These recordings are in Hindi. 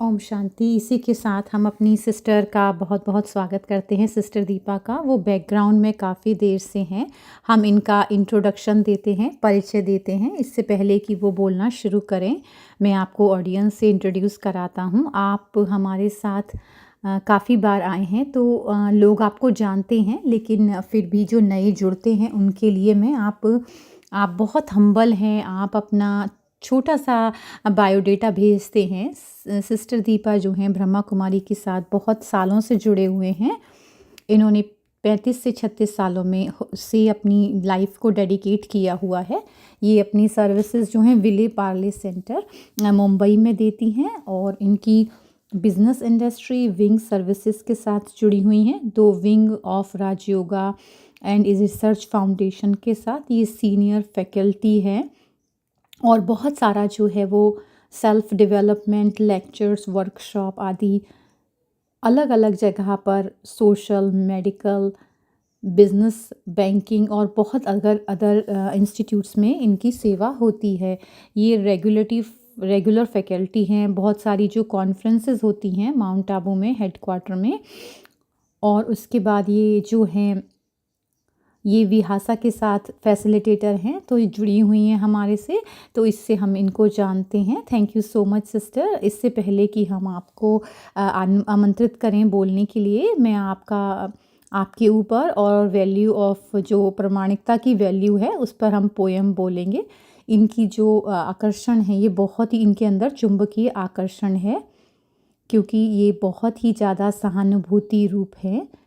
ओम शांति। इसी के साथ हम अपनी सिस्टर का बहुत बहुत स्वागत करते हैं, सिस्टर दीपा का। वो बैकग्राउंड में काफ़ी देर से हैं। हम इनका इंट्रोडक्शन देते हैं, परिचय देते हैं। इससे पहले कि वो बोलना शुरू करें, मैं आपको ऑडियंस से इंट्रोड्यूस कराता हूँ। आप हमारे साथ काफ़ी बार आए हैं, तो लोग आपको जानते हैं, लेकिन फिर भी जो नए जुड़ते हैं उनके लिए मैं आप बहुत हम्बल हैं। आप अपना छोटा सा बायोडेटा भेजते हैं। सिस्टर दीपा जो हैं ब्रह्मा कुमारी के साथ बहुत सालों से जुड़े हुए हैं। इन्होंने 35 से 36 सालों में से अपनी लाइफ को डेडिकेट किया हुआ है। ये अपनी सर्विसेज जो हैं विले पार्ले सेंटर मुंबई में देती हैं, और इनकी बिजनेस इंडस्ट्री विंग सर्विसेज के साथ जुड़ी हुई हैं। 2 wing of Rajyoga and research foundation के साथ ये सीनियर फैकल्टी है, और बहुत सारा जो है वो सेल्फ डेवलपमेंट लेक्चर्स, वर्कशॉप आदि अलग अलग जगह पर सोशल, मेडिकल, बिजनेस, बैंकिंग और बहुत अदर इंस्टीट्यूट्स में इनकी सेवा होती है। ये रेगुलर फैकल्टी हैं। बहुत सारी जो कॉन्फ्रेंसेस होती हैं माउंट आबू में हेडक्वार्टर में, और उसके बाद ये जो हैं ये विहासा के साथ फैसिलिटेटर हैं, तो ये जुड़ी हुई हैं हमारे से, तो इससे हम इनको जानते हैं। Thank you so much sister. इससे पहले कि हम आपको आमंत्रित करें बोलने के लिए, मैं आपके ऊपर और वैल्यू ऑफ जो प्रामाणिकता की वैल्यू है उस पर हम पोएम बोलेंगे। इनकी जो आकर्षण है, ये बहुत ही इनके अंदर चुंबकीय आकर्षण है, क्योंकि ये बहुत ही ज़्यादा सहानुभूति रूप है।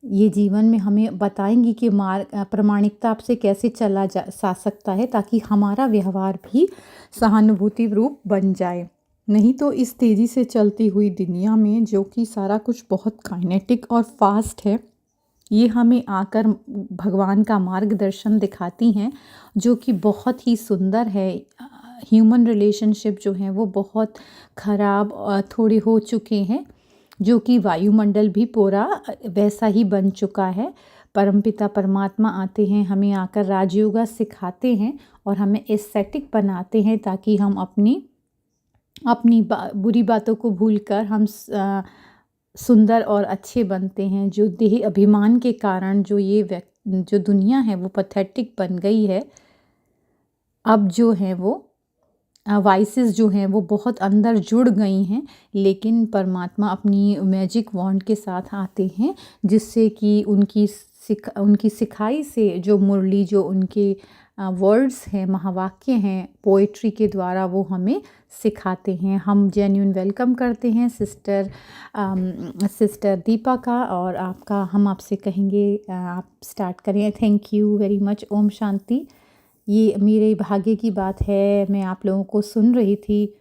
ये जीवन में हमें बताएंगी कि प्रामाणिकता आपसे कैसे चला जा सकता है, ताकि हमारा व्यवहार भी सहानुभूति रूप बन जाए। नहीं तो इस तेज़ी से चलती हुई दुनिया में, जो कि सारा कुछ बहुत काइनेटिक और फास्ट है, ये हमें आकर भगवान का मार्गदर्शन दिखाती हैं, जो कि बहुत ही सुंदर है। ह्यूमन रिलेशनशिप जो हैं वो बहुत ख़राब थोड़े हो चुके हैं, जो कि वायुमंडल भी पूरा वैसा ही बन चुका है। परमपिता परमात्मा आते हैं, हमें आकर राजयोगा सिखाते हैं और हमें एस्थेटिक बनाते हैं, ताकि हम अपनी बुरी बातों को भूलकर हम सुंदर और अच्छे बनते हैं। जो देह अभिमान के कारण जो दुनिया है वो पैथेटिक बन गई है। अब जो है वो वाइसेस जो हैं वो बहुत अंदर जुड़ गई हैं, लेकिन परमात्मा अपनी मैजिक वॉन्ड के साथ आते हैं, जिससे कि उनकी सिखाई से जो मुरली, जो उनके वर्ड्स हैं, महावाक्य हैं, पोएट्री के द्वारा वो हमें सिखाते हैं। हम जेन्युइन वेलकम करते हैं सिस्टर दीपा का, और हम आपसे कहेंगे आप स्टार्ट करें। Thank you very much. ओम शांति। ये मेरे भाग्य की बात है, मैं आप लोगों को सुन रही थी,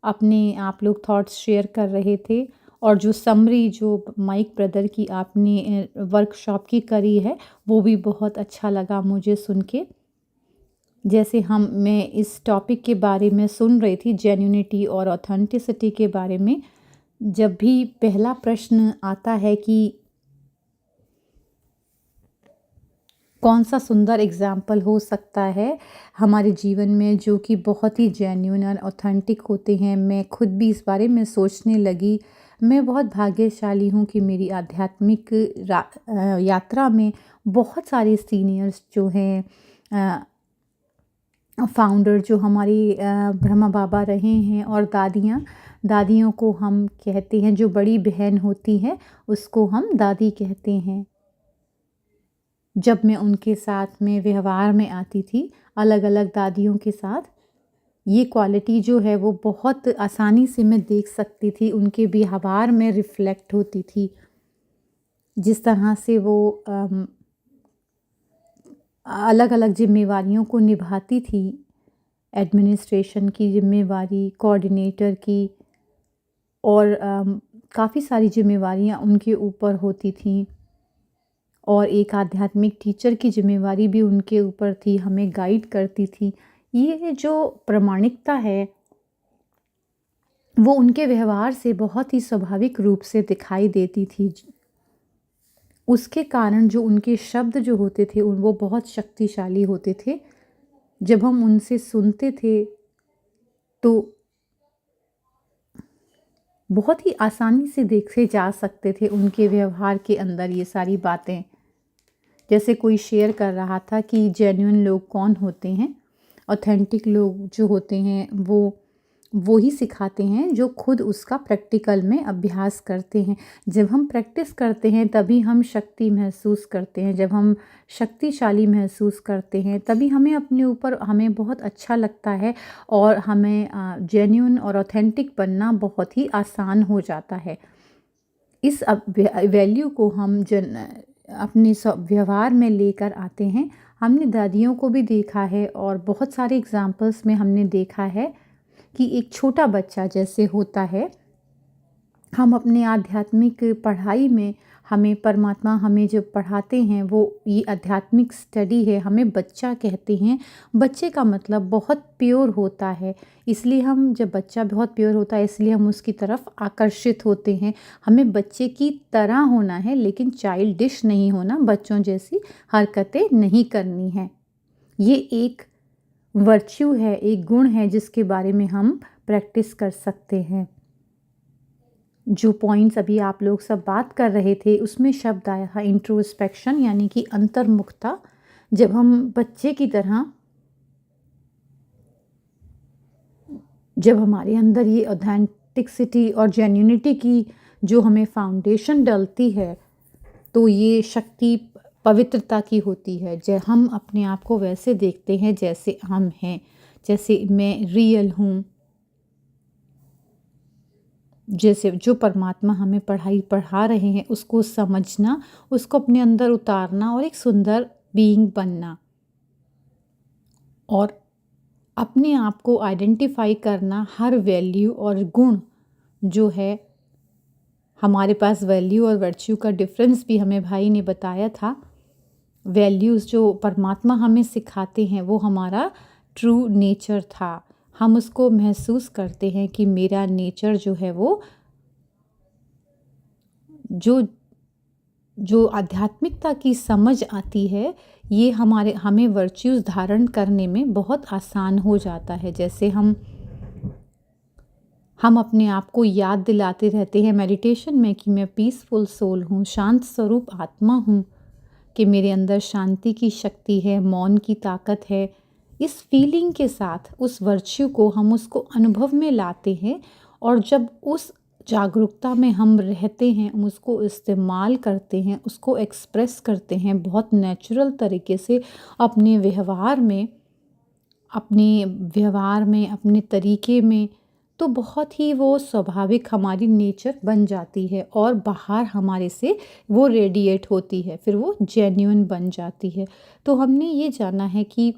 आप लोग थॉट्स शेयर कर रहे थे, और जो समरी जो माइक ब्रदर की आपने वर्कशॉप की करी है, वो भी बहुत अच्छा लगा मुझे सुन के। जैसे मैं इस टॉपिक के बारे में सुन रही थी, जेन्युइनिटी और ऑथेंटिसिटी के बारे में, जब भी पहला प्रश्न आता है कि कौन सा सुंदर एग्ज़ाम्पल हो सकता है हमारे जीवन में जो कि बहुत ही जेन्युइन और ऑथेंटिक होते हैं, मैं खुद भी इस बारे में सोचने लगी। मैं बहुत भाग्यशाली हूँ कि मेरी आध्यात्मिक यात्रा में बहुत सारे सीनियर्स जो हैं, फाउंडर जो हमारी ब्रह्मा बाबा रहे हैं, और दादियों को हम कहते हैं, जो बड़ी बहन होती है उसको हम दादी कहते हैं। जब मैं उनके साथ में व्यवहार में आती थी, अलग अलग दादियों के साथ, ये क्वालिटी जो है वो बहुत आसानी से मैं देख सकती थी, उनके व्यवहार में रिफ्लेक्ट होती थी। जिस तरह से वो अलग अलग जिम्मेवारियों को निभाती थी, एडमिनिस्ट्रेशन की जिम्मेवारी, कोऑर्डिनेटर की, और काफ़ी सारी जिम्मेवारियां उनके ऊपर होती थीं, और एक आध्यात्मिक टीचर की जिम्मेवारी भी उनके ऊपर थी, हमें गाइड करती थी। ये जो प्रामाणिकता है वो उनके व्यवहार से बहुत ही स्वाभाविक रूप से दिखाई देती थी। उसके कारण जो उनके शब्द जो होते थे वो बहुत शक्तिशाली होते थे। जब हम उनसे सुनते थे तो बहुत ही आसानी से देखे जा सकते थे उनके व्यवहार के अंदर ये सारी बातें। जैसे कोई शेयर कर रहा था कि जेन्युइन लोग कौन होते हैं, ऑथेंटिक लोग जो होते हैं वो ही सिखाते हैं जो खुद उसका प्रैक्टिकल में अभ्यास करते हैं। जब हम प्रैक्टिस करते हैं तभी हम शक्ति महसूस करते हैं, जब हम शक्तिशाली महसूस करते हैं तभी हमें अपने ऊपर हमें बहुत अच्छा लगता है और हमें जेन्युइन और ऑथेंटिक बनना बहुत ही आसान हो जाता है। इस वैल्यू को हम अपने व्यवहार में लेकर आते हैं। हमने दादियों को भी देखा है और बहुत सारे एग्जाम्पल्स में हमने देखा है कि एक छोटा बच्चा जैसे होता है, हम अपने आध्यात्मिक पढ़ाई में हमें परमात्मा हमें जो पढ़ाते हैं वो ये आध्यात्मिक स्टडी है, हमें बच्चा कहते हैं। बच्चे का मतलब बहुत प्योर होता है, इसलिए हम जब बच्चा बहुत प्योर होता है इसलिए हम उसकी तरफ आकर्षित होते हैं। हमें बच्चे की तरह होना है लेकिन चाइल्डिश नहीं होना, बच्चों जैसी हरकतें नहीं करनी है। ये एक वर्च्यू है, एक गुण है जिसके बारे में हम प्रैक्टिस कर सकते हैं। जो पॉइंट्स अभी आप लोग सब बात कर रहे थे उसमें शब्द आया था इंट्रोस्पेक्शन, यानी कि अंतर्मुखता। जब हम बच्चे की तरह, जब हमारे अंदर ये ऑथेंटिसिटी और जेन्युइनिटी की जो हमें फाउंडेशन डलती है तो ये शक्ति पवित्रता की होती है। जब हम अपने आप को वैसे देखते हैं जैसे हम हैं, जैसे मैं रियल हूँ, जैसे जो परमात्मा हमें पढ़ा रहे हैं उसको समझना, उसको अपने अंदर उतारना और एक सुंदर बीइंग बनना और अपने आप को आइडेंटिफाई करना। हर वैल्यू और गुण जो है, हमारे पास वैल्यू और वर्च्यू का डिफरेंस भी हमें भाई ने बताया था। वैल्यूज़ जो परमात्मा हमें सिखाते हैं वो हमारा ट्रू नेचर था। हम उसको महसूस करते हैं कि मेरा नेचर जो है वो जो आध्यात्मिकता की समझ आती है, ये हमें वर्च्यूज़ धारण करने में बहुत आसान हो जाता है। जैसे हम अपने आप को याद दिलाते रहते हैं मेडिटेशन में कि मैं पीसफुल सोल हूँ, शांत स्वरूप आत्मा हूँ, कि मेरे अंदर शांति की शक्ति है, मौन की ताकत है। इस फीलिंग के साथ उस वर्च्यू को हम उसको अनुभव में लाते हैं और जब उस जागरूकता में हम रहते हैं, हम उसको इस्तेमाल करते हैं, उसको एक्सप्रेस करते हैं बहुत नेचुरल तरीके से अपने व्यवहार में, अपने तरीके में, तो बहुत ही वो स्वाभाविक हमारी नेचर बन जाती है और बाहर हमारे से वो रेडिएट होती है, फिर वो जेन्युइन बन जाती है। तो हमने ये जाना है कि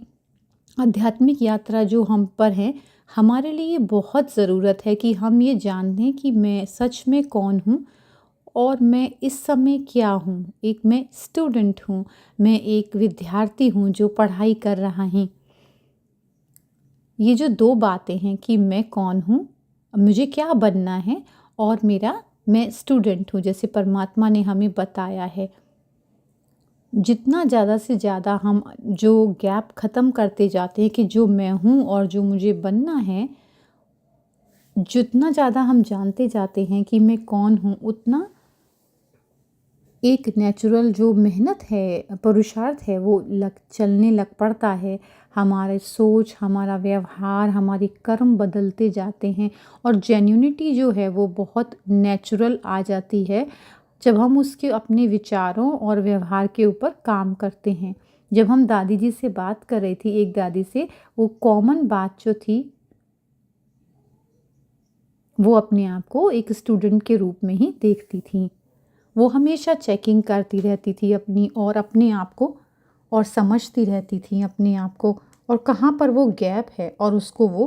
आध्यात्मिक यात्रा जो हम पर है, हमारे लिए बहुत ज़रूरत है कि हम ये जान लें कि मैं सच में कौन हूँ और मैं इस समय क्या हूँ। एक मैं स्टूडेंट हूँ, मैं एक विद्यार्थी हूँ जो पढ़ाई कर रहा हूँ। ये जो दो बातें हैं कि मैं कौन हूँ, मुझे क्या बनना है, और मैं स्टूडेंट हूँ जैसे परमात्मा ने हमें बताया है। जितना ज़्यादा से ज़्यादा हम जो गैप ख़त्म करते जाते हैं कि जो मैं हूँ और जो मुझे बनना है, जितना ज़्यादा हम जानते जाते हैं कि मैं कौन हूँ, उतना एक नेचुरल जो मेहनत है, पुरुषार्थ है, वो चलने लग पड़ता है। हमारे सोच, हमारा व्यवहार, हमारे कर्म बदलते जाते हैं और जेन्युइनिटी जो है वो बहुत नेचुरल आ जाती है जब हम उसके अपने विचारों और व्यवहार के ऊपर काम करते हैं। जब हम दादी जी से बात कर रही थी, एक दादी से, वो कॉमन बात जो थी, वो अपने आप को एक स्टूडेंट के रूप में ही देखती थी। वो हमेशा चेकिंग करती रहती थी अपने आप को, और समझती रहती थी अपने आप को और कहाँ पर वो गैप है और उसको वो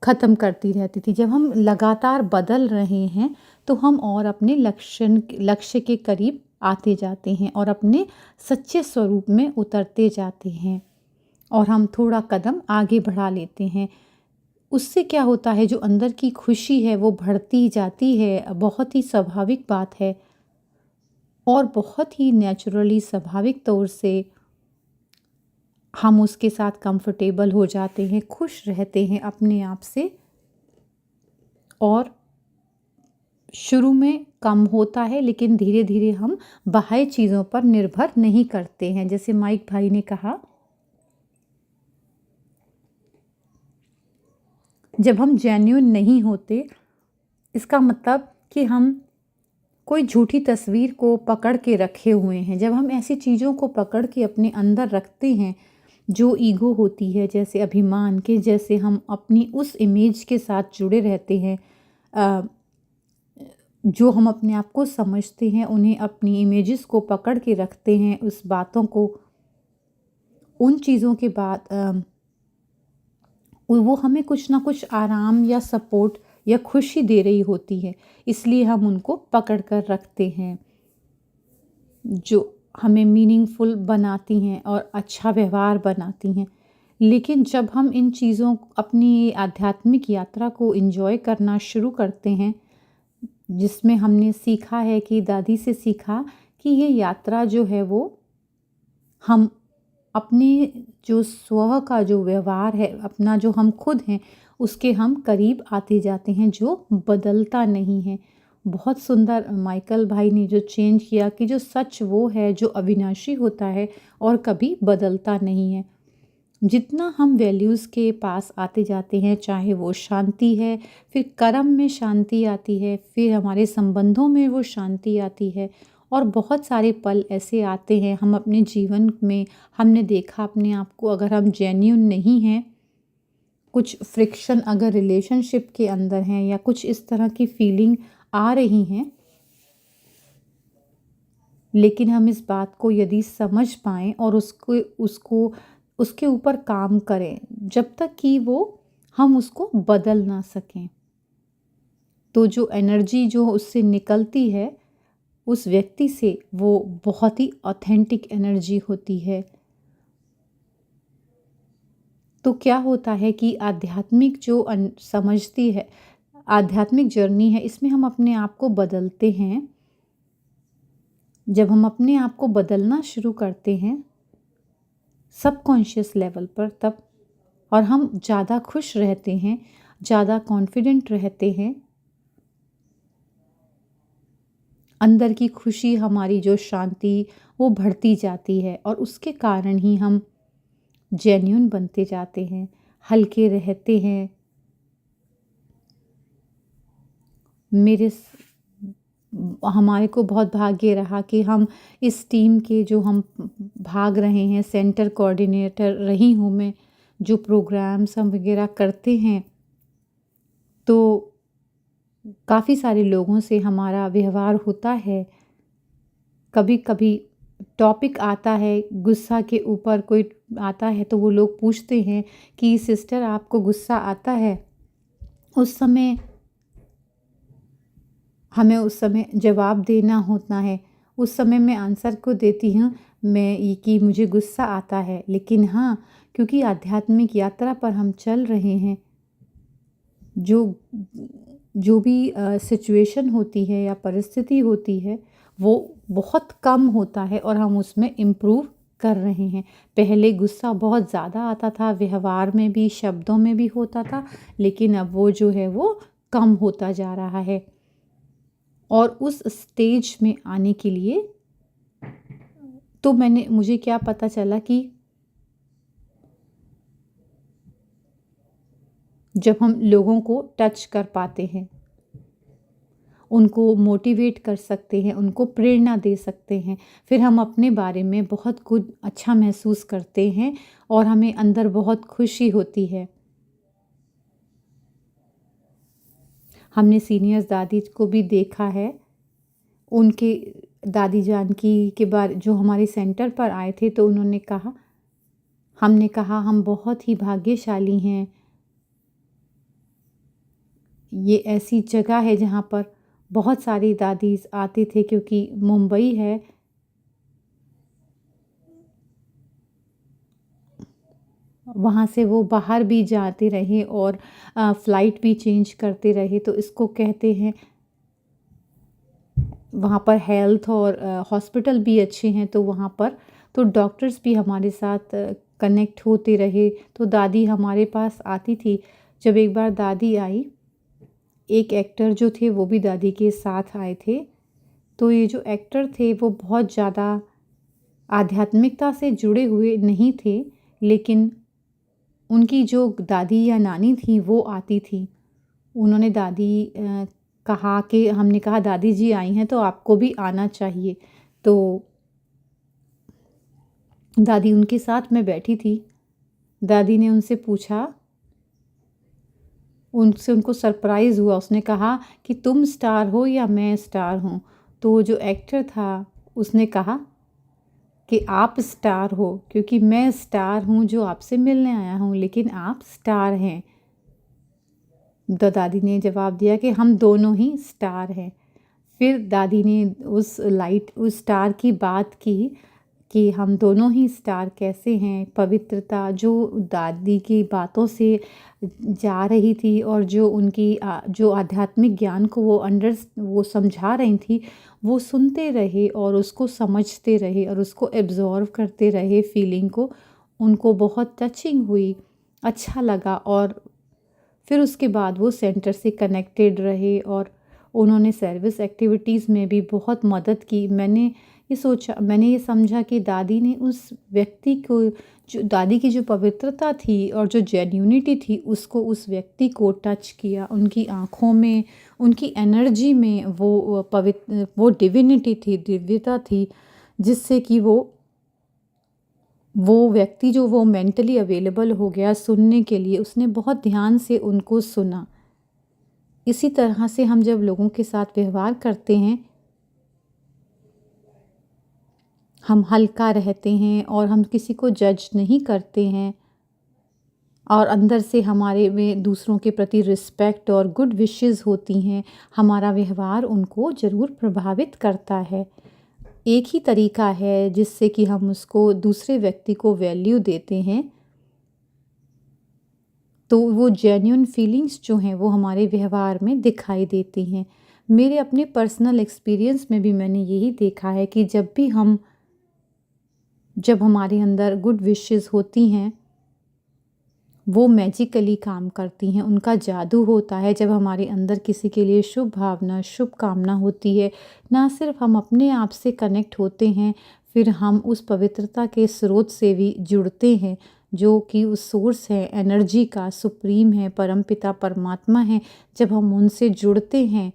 ख़त्म करती रहती थी। जब हम लगातार बदल रहे हैं तो हम और अपने लक्ष्य के करीब आते जाते हैं और अपने सच्चे स्वरूप में उतरते जाते हैं और हम थोड़ा कदम आगे बढ़ा लेते हैं। उससे क्या होता है, जो अंदर की खुशी है वो बढ़ती जाती है। बहुत ही स्वाभाविक बात है और बहुत ही नेचुरली स्वाभाविक तौर से हम उसके साथ कंफर्टेबल हो जाते हैं, खुश रहते हैं अपने आप से और शुरू में कम होता है, लेकिन धीरे-धीरे हम बाह्य चीज़ों पर निर्भर नहीं करते हैं। जैसे माइक भाई ने कहा, जब हम जेन्युइन नहीं होते, इसका मतलब कि हम कोई झूठी तस्वीर को पकड़ के रखे हुए हैं। जब हम ऐसी चीज़ों को पकड़ के अपने अंदर रखते हैं, जो ईगो होती है, जैसे अभिमान के, जैसे हम अपनी उस इमेज के साथ जुड़े रहते हैं, अ, जो हम अपने आप को समझते हैं, उन्हें अपनी इमेजेस को पकड़ के रखते हैं, उस बातों को, उन चीज़ों के बाद वो हमें कुछ ना कुछ आराम या सपोर्ट या खुशी दे रही होती है, इसलिए हम उनको पकड़ कर रखते हैं, जो हमें मीनिंगफुल बनाती हैं और अच्छा व्यवहार बनाती हैं। लेकिन जब हम इन चीज़ों, अपनी आध्यात्मिक यात्रा को एंजॉय करना शुरू करते हैं, जिसमें हमने सीखा है कि दादी से सीखा कि ये यात्रा जो है वो हम अपने जो स्व का जो व्यवहार है, अपना जो हम खुद हैं, उसके हम करीब आते जाते हैं, जो बदलता नहीं है। बहुत सुंदर माइकल भाई ने जो चेंज किया कि जो सच वो है जो अविनाशी होता है और कभी बदलता नहीं है। जितना हम वैल्यूज़ के पास आते जाते हैं, चाहे वो शांति है, फिर कर्म में शांति आती है, फिर हमारे संबंधों में वो शांति आती है, और बहुत सारे पल ऐसे आते हैं हम अपने जीवन में, हमने देखा अपने आप को, अगर हम जेन्युइन नहीं हैं, कुछ फ्रिक्शन अगर रिलेशनशिप के अंदर हैं, या कुछ इस तरह की फीलिंग आ रही हैं, लेकिन हम इस बात को यदि समझ पाएँ और उसको उसको उसके ऊपर काम करें, जब तक कि वो हम उसको बदल ना सकें, तो जो एनर्जी जो उससे निकलती है उस व्यक्ति से, वो बहुत ही ऑथेंटिक एनर्जी होती है। तो क्या होता है कि आध्यात्मिक जो समझती है, आध्यात्मिक जर्नी है, इसमें हम अपने आप को बदलते हैं। जब हम अपने आप को बदलना शुरू करते हैं सबकॉन्शियस लेवल पर, तब और हम ज़्यादा खुश रहते हैं, ज़्यादा कॉन्फिडेंट रहते हैं, अंदर की खुशी, हमारी जो शांति, वो बढ़ती जाती है, और उसके कारण ही हम जेन्युइन बनते जाते हैं, हल्के रहते हैं। मेरे हमारे को बहुत भाग्य रहा कि हम इस टीम के जो हम भाग रहे हैं, सेंटर कोऑर्डिनेटर रही हूँ मैं, जो प्रोग्राम्स हम वगैरह करते हैं, तो काफ़ी सारे लोगों से हमारा व्यवहार होता है। कभी कभी टॉपिक आता है, गुस्सा के ऊपर कोई आता है, तो वो लोग पूछते हैं कि सिस्टर आपको गुस्सा आता है? उस समय हमें उस समय जवाब देना होता है। उस समय मैं आंसर को देती हूँ, मैं ये कि मुझे गुस्सा आता है, लेकिन हाँ, क्योंकि आध्यात्मिक यात्रा पर हम चल रहे हैं, जो जो भी सिचुएशन होती है या परिस्थिति होती है, वो बहुत कम होता है और हम उसमें इम्प्रूव कर रहे हैं। पहले गुस्सा बहुत ज़्यादा आता था, व्यवहार में भी, शब्दों में भी होता था, लेकिन अब वो जो है वो कम होता जा रहा है। और उस स्टेज में आने के लिए तो मुझे क्या पता चला कि जब हम लोगों को टच कर पाते हैं, उनको मोटिवेट कर सकते हैं, उनको प्रेरणा दे सकते हैं, फिर हम अपने बारे में बहुत कुछ अच्छा महसूस करते हैं और हमें अंदर बहुत खुशी होती है। हमने सीनियर्स दादी को भी देखा है, उनके दादी जान की के बारे, जो हमारे सेंटर पर आए थे, तो उन्होंने कहा, हमने कहा हम बहुत ही भाग्यशाली हैं, ये ऐसी जगह है जहाँ पर बहुत सारी दादीज़ आते थे, क्योंकि मुंबई है, वहाँ से वो बाहर भी जाते रहे और फ़्लाइट भी चेंज करते रहे, तो इसको कहते हैं, वहाँ पर हेल्थ और हॉस्पिटल भी अच्छे हैं, तो वहाँ पर तो डॉक्टर्स भी हमारे साथ कनेक्ट होते रहे, तो दादी हमारे पास आती थी। जब एक बार दादी आई, एक एक्टर जो थे वो भी दादी के साथ आए थे। तो ये जो एक्टर थे वो बहुत ज़्यादा आध्यात्मिकता से जुड़े हुए नहीं थे, लेकिन उनकी जो दादी या नानी थी वो आती थी। उन्होंने कहा कि हमने कहा दादी जी आई हैं तो आपको भी आना चाहिए। तो दादी उनके साथ मैं बैठी थी। दादी ने उनसे पूछा, उनसे उनको सरप्राइज़ हुआ। उसने कहा कि तुम स्टार हो या मैं स्टार हूँ? तो जो एक्टर था उसने कहा कि आप स्टार हो, क्योंकि मैं स्टार हूँ जो आपसे मिलने आया हूँ, लेकिन आप स्टार हैं। तो दादी ने जवाब दिया कि हम दोनों ही स्टार हैं। फिर दादी ने उस स्टार की बात की कि हम दोनों ही स्टार कैसे हैं। पवित्रता जो दादी की बातों से जा रही थी और जो उनकी जो आध्यात्मिक ज्ञान को वो समझा रही थी, वो सुनते रहे और उसको समझते रहे और उसको एब्ज़ॉर्व करते रहे फीलिंग को। उनको बहुत टचिंग हुई, अच्छा लगा और फिर उसके बाद वो सेंटर से कनेक्टेड रहे और उन्होंने सर्विस एक्टिविटीज़ में भी बहुत मदद की। मैंने ये समझा कि दादी ने उस व्यक्ति को, जो दादी की जो पवित्रता थी और जो जेन्युइनिटी थी, उसको उस व्यक्ति को टच किया। उनकी आँखों में, उनकी एनर्जी में वो डिविनिटी थी, दिव्यता थी, जिससे कि वो व्यक्ति जो वो मेंटली अवेलेबल हो गया सुनने के लिए, उसने बहुत ध्यान से उनको सुना। इसी तरह से हम जब लोगों के साथ व्यवहार करते हैं, हम हल्का रहते हैं और हम किसी को जज नहीं करते हैं और अंदर से हमारे में दूसरों के प्रति रिस्पेक्ट और गुड विशेस होती हैं। हमारा व्यवहार उनको ज़रूर प्रभावित करता है। एक ही तरीका है जिससे कि हम उसको दूसरे व्यक्ति को वैल्यू देते हैं। तो वो जेन्युइन फीलिंग्स जो हैं वो हमारे व्यवहार में दिखाई देती हैं। मेरे अपने पर्सनल एक्सपीरियंस में भी मैंने यही देखा है कि जब हमारे अंदर गुड विशेस होती हैं, वो मैजिकली काम करती हैं, उनका जादू होता है। जब हमारे अंदर किसी के लिए शुभ भावना, शुभ कामना होती है, ना सिर्फ हम अपने आप से कनेक्ट होते हैं, फिर हम उस पवित्रता के स्रोत से भी जुड़ते हैं, जो कि उस सोर्स है एनर्जी का, सुप्रीम है, परमपिता परमात्मा है। जब हम उनसे जुड़ते हैं,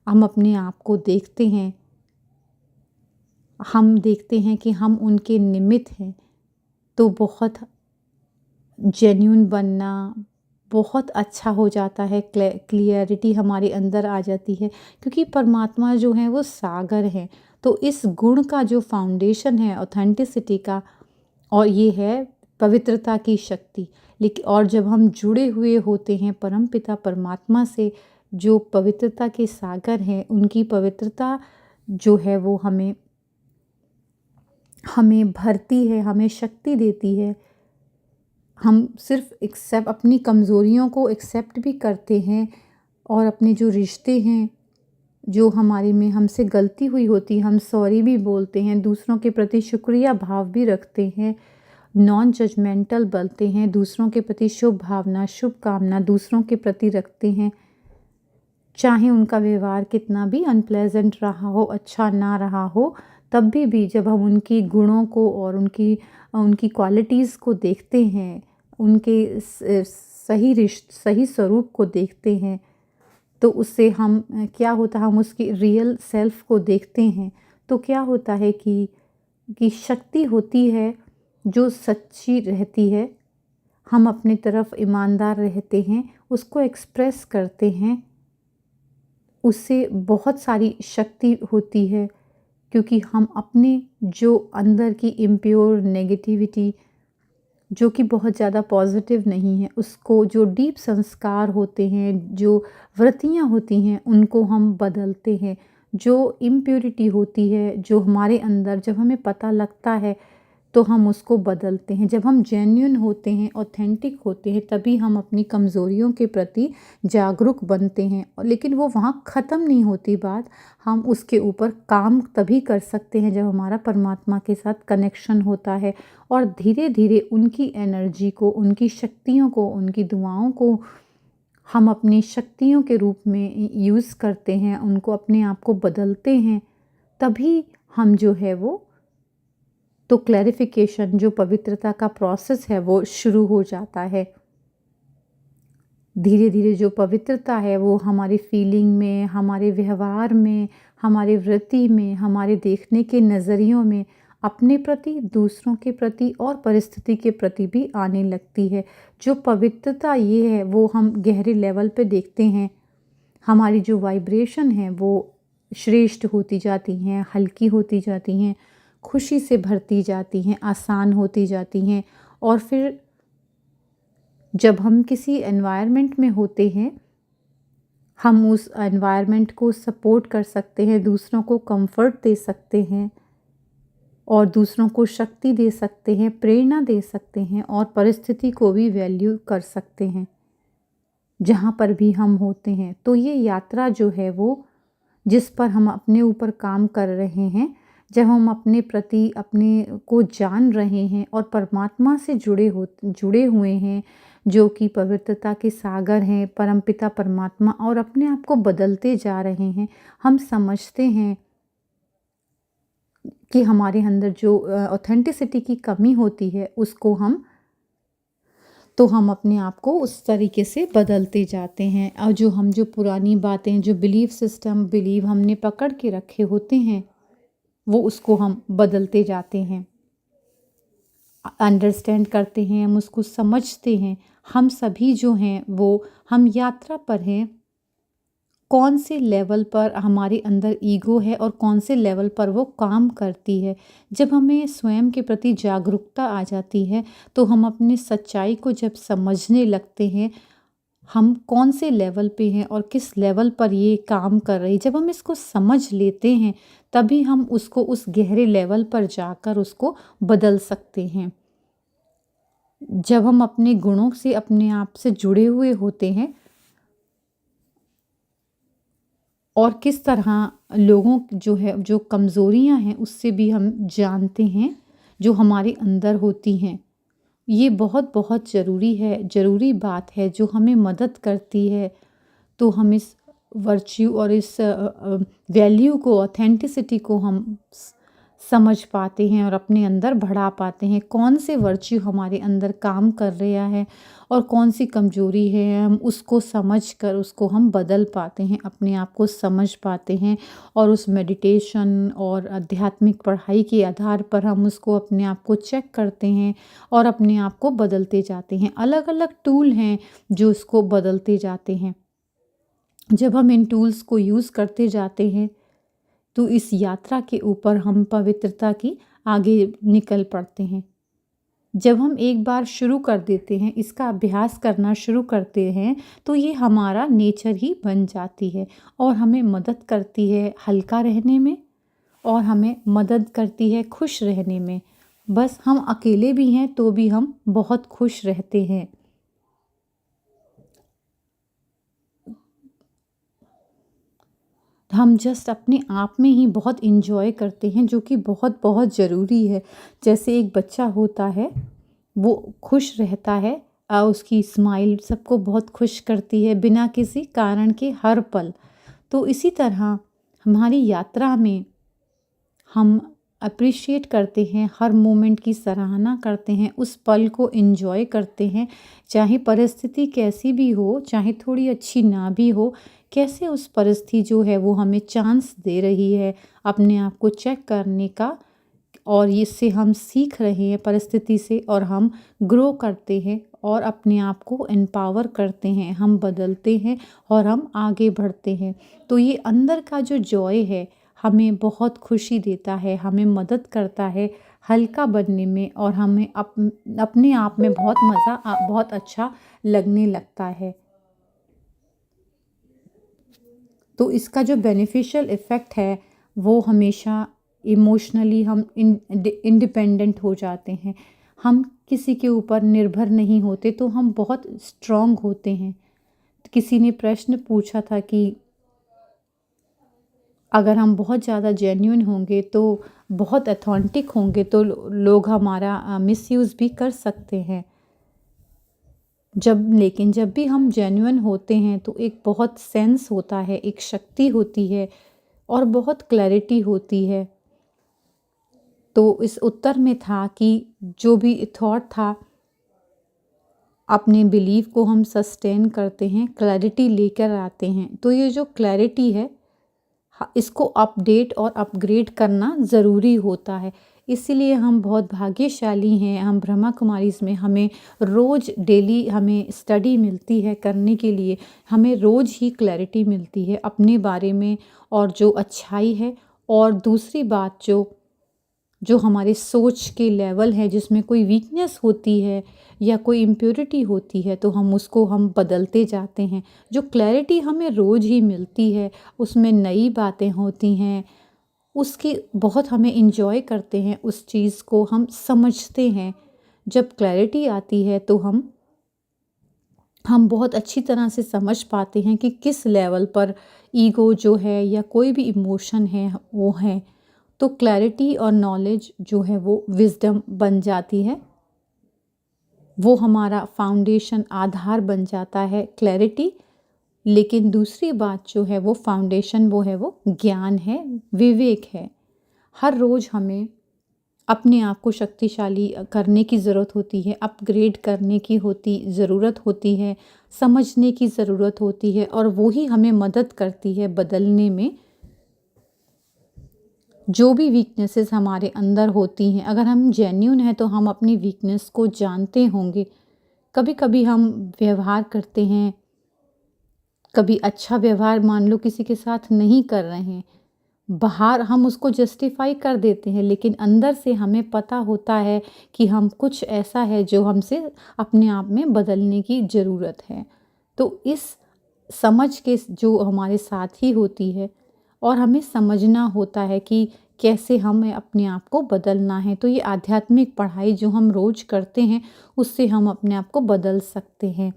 हम अपने आप को देखते हैं, हम देखते हैं कि हम उनके निमित्त हैं। तो बहुत जेन्युइन बनना बहुत अच्छा हो जाता है, क्लियरिटी हमारे अंदर आ जाती है, क्योंकि परमात्मा जो है वो सागर है। तो इस गुण का जो फाउंडेशन है ऑथेंटिसिटी का, और ये है पवित्रता की शक्ति। लेकिन और जब हम जुड़े हुए होते हैं परमपिता परमात्मा से, जो पवित्रता के सागर हैं, उनकी पवित्रता जो है वो हमें भरती है, हमें शक्ति देती है। हम सिर्फ अपनी कमज़ोरियों को एक्सेप्ट भी करते हैं और अपने जो रिश्ते हैं, जो हमारे में हमसे गलती हुई होती है, हम सॉरी भी बोलते हैं, दूसरों के प्रति शुक्रिया भाव भी रखते हैं, नॉन जजमेंटल बनते हैं, दूसरों के प्रति शुभ भावना, शुभ कामना दूसरों के प्रति रखते हैं। चाहे उनका व्यवहार कितना भी अनप्लेजेंट रहा हो, अच्छा ना रहा हो, तब भी जब हम उनकी गुणों को और उनकी क्वालिटीज़ को देखते हैं, उनके सही स्वरूप को देखते हैं, तो उससे हम क्या होता है, हम उसकी रियल सेल्फ को देखते हैं। तो क्या होता है कि शक्ति होती है जो सच्ची रहती है। हम अपनी तरफ ईमानदार रहते हैं, उसको एक्सप्रेस करते हैं, उससे बहुत सारी शक्ति होती है, क्योंकि हम अपने जो अंदर की इम्प्योर नेगेटिविटी, जो कि बहुत ज़्यादा पॉजिटिव नहीं है, उसको, जो डीप संस्कार होते हैं, जो वृत्तियाँ होती हैं, उनको हम बदलते हैं। जो इम्प्योरिटी होती है जो हमारे अंदर, जब हमें पता लगता है तो हम उसको बदलते हैं। जब हम जेन्युइन होते हैं, ऑथेंटिक होते हैं, तभी हम अपनी कमज़ोरियों के प्रति जागरूक बनते हैं। लेकिन वो वहाँ ख़त्म नहीं होती बात, हम उसके ऊपर काम तभी कर सकते हैं जब हमारा परमात्मा के साथ कनेक्शन होता है और धीरे धीरे उनकी एनर्जी को, उनकी शक्तियों को, उनकी दुआओं को हम अपनी शक्तियों के रूप में यूज़ करते हैं, उनको अपने आप को बदलते हैं, तभी हम जो है वो तो क्लैरिफिकेशन जो पवित्रता का प्रोसेस है वो शुरू हो जाता है। धीरे धीरे जो पवित्रता है वो हमारी फीलिंग में, हमारे व्यवहार में, हमारे वृत्ति में, हमारे देखने के नज़रियों में, अपने प्रति, दूसरों के प्रति और परिस्थिति के प्रति भी आने लगती है। जो पवित्रता ये है वो हम गहरे लेवल पे देखते हैं। हमारी जो वाइब्रेशन है वो श्रेष्ठ होती जाती हैं, हल्की होती जाती हैं, खुशी से भरती जाती हैं, आसान होती जाती हैं। और फिर जब हम किसी एनवायरनमेंट में होते हैं, हम उस एनवायरनमेंट को सपोर्ट कर सकते हैं, दूसरों को कंफर्ट दे सकते हैं और दूसरों को शक्ति दे सकते हैं, प्रेरणा दे सकते हैं और परिस्थिति को भी वैल्यू कर सकते हैं जहाँ पर भी हम होते हैं। तो ये यात्रा जो है वो जिस पर हम अपने ऊपर काम कर रहे हैं, जब हम अपने प्रति अपने को जान रहे हैं और परमात्मा से जुड़े हुए हैं, जो कि पवित्रता के सागर हैं, परमपिता परमात्मा, और अपने आप को बदलते जा रहे हैं, हम समझते हैं कि हमारे अंदर जो ऑथेंटिसिटी की कमी होती है उसको हम अपने आप को उस तरीके से बदलते जाते हैं। और जो पुरानी बातें, जो बिलीफ सिस्टम हमने पकड़ के रखे होते हैं, वो उसको हम बदलते जाते हैं, अंडरस्टैंड करते हैं, हम उसको समझते हैं। हम सभी जो हैं वो हम यात्रा पर हैं। कौन से लेवल पर हमारे अंदर ईगो है और कौन से लेवल पर वो काम करती है। जब हमें स्वयं के प्रति जागरूकता आ जाती है तो हम अपनी सच्चाई को जब समझने लगते हैं, हम कौन से लेवल पे हैं और किस लेवल पर ये काम कर रही है, जब हम इसको समझ लेते हैं तभी हम उसको उस गहरे लेवल पर जाकर उसको बदल सकते हैं। जब हम अपने गुणों से अपने आप से जुड़े हुए होते हैं और किस तरह लोगों जो कमज़ोरियां हैं उससे भी हम जानते हैं जो हमारे अंदर होती हैं। ये बहुत बहुत ज़रूरी बात है जो हमें मदद करती है। तो हम इस वर्च्यू और इस वैल्यू को, ऑथेंटिसिटी को हम समझ पाते हैं और अपने अंदर बढ़ा पाते हैं। कौन से वर्च्यू हमारे अंदर काम कर रहा है और कौन सी कमज़ोरी है, हम उसको समझ कर उसको हम बदल पाते हैं, अपने आप को समझ पाते हैं। और उस मेडिटेशन और आध्यात्मिक पढ़ाई के आधार पर हम उसको अपने आप को चेक करते हैं और अपने आप को बदलते जाते हैं। अलग अलग टूल हैं जो इसको बदलते जाते हैं। जब हम इन टूल्स को यूज़ करते जाते हैं तो इस यात्रा के ऊपर हम पवित्रता की आगे निकल पड़ते हैं। जब हम एक बार शुरू कर देते हैं, इसका अभ्यास करना शुरू करते हैं, तो ये हमारा नेचर ही बन जाती है और हमें मदद करती है हल्का रहने में और हमें मदद करती है खुश रहने में। बस हम अकेले भी हैं तो भी हम बहुत खुश रहते हैं। हम जस्ट अपने आप में ही बहुत इन्जॉय करते हैं, जो कि बहुत बहुत ज़रूरी है। जैसे एक बच्चा होता है, वो खुश रहता है, उसकी स्माइल सबको बहुत खुश करती है बिना किसी कारण के हर पल। तो इसी तरह हमारी यात्रा में हम अप्रिशिएट करते हैं, हर मोमेंट की सराहना करते हैं, उस पल को एंजॉय करते हैं, चाहे परिस्थिति कैसी भी हो, चाहे थोड़ी अच्छी ना भी हो। कैसे उस परिस्थिति जो है वो हमें चांस दे रही है अपने आप को चेक करने का, और इससे हम सीख रहे हैं परिस्थिति से और हम ग्रो करते हैं और अपने आप को एम्पावर करते हैं, हम बदलते हैं और हम आगे बढ़ते हैं। तो ये अंदर का जो जॉय है हमें बहुत खुशी देता है, हमें मदद करता है हल्का बनने में और हमें अपने आप में बहुत अच्छा लगने लगता है। तो इसका जो बेनिफिशियल इफ़ेक्ट है वो हमेशा इमोशनली हम इंडिपेंडेंट हो जाते हैं। हम किसी के ऊपर निर्भर नहीं होते, तो हम बहुत स्ट्रॉन्ग होते हैं। किसी ने प्रश्न पूछा था कि अगर हम बहुत ज़्यादा जेन्युइन होंगे, तो बहुत ऑथेंटिक होंगे, तो लोग हमारा मिसयूज़ भी कर सकते हैं। लेकिन जब भी हम जेन्युइन होते हैं तो एक बहुत सेंस होता है, एक शक्ति होती है और बहुत क्लैरिटी होती है। तो इस उत्तर में था कि जो भी थॉट था, अपने बिलीव को हम सस्टेन करते हैं, क्लैरिटी लेकर आते हैं। तो ये जो क्लैरिटी है, इसको अपडेट और अपग्रेड करना ज़रूरी होता है। इसीलिए हम बहुत भाग्यशाली हैं। हम ब्रह्मा कुमारीज़ में हमें रोज़ डेली हमें स्टडी मिलती है करने के लिए। हमें रोज़ ही क्लैरिटी मिलती है अपने बारे में, और जो अच्छाई है, और दूसरी बात जो हमारे सोच के लेवल है, जिसमें कोई वीकनेस होती है या कोई इम्प्योरिटी होती है, तो हम बदलते जाते हैं। जो क्लैरिटी हमें रोज़ ही मिलती है, उसमें नई बातें होती हैं, उसकी बहुत हमें इंजॉय करते हैं, उस चीज़ को हम समझते हैं। जब क्लैरिटी आती है तो हम बहुत अच्छी तरह से समझ पाते हैं कि किस लेवल पर ईगो जो है या कोई भी इमोशन है वो है। तो क्लैरिटी और नॉलेज जो है वो विज़डम बन जाती है, वो हमारा फाउंडेशन, आधार बन जाता है क्लैरिटी। लेकिन दूसरी बात जो है वो फाउंडेशन, वो है वो ज्ञान है, विवेक है। हर रोज़ हमें अपने आप को शक्तिशाली करने की ज़रूरत होती है, अपग्रेड करने की ज़रूरत होती है, समझने की ज़रूरत होती है, और वो ही हमें मदद करती है बदलने में। जो भी वीकनेसेस हमारे अंदर होती हैं, अगर हम जेन्युइन हैं तो हम अपनी वीकनेस को जानते होंगे। कभी कभी हम व्यवहार करते हैं, कभी अच्छा व्यवहार मान लो किसी के साथ नहीं कर रहे हैं, बाहर हम उसको जस्टिफाई कर देते हैं, लेकिन अंदर से हमें पता होता है कि हम कुछ ऐसा है जो हमसे अपने आप में बदलने की ज़रूरत है। तो इस समझ के जो हमारे साथ ही होती है, और हमें समझना होता है कि कैसे हमें अपने आप को बदलना है। तो ये आध्यात्मिक पढ़ाई जो हम रोज़ करते हैं, उससे हम अपने आप को बदल सकते हैं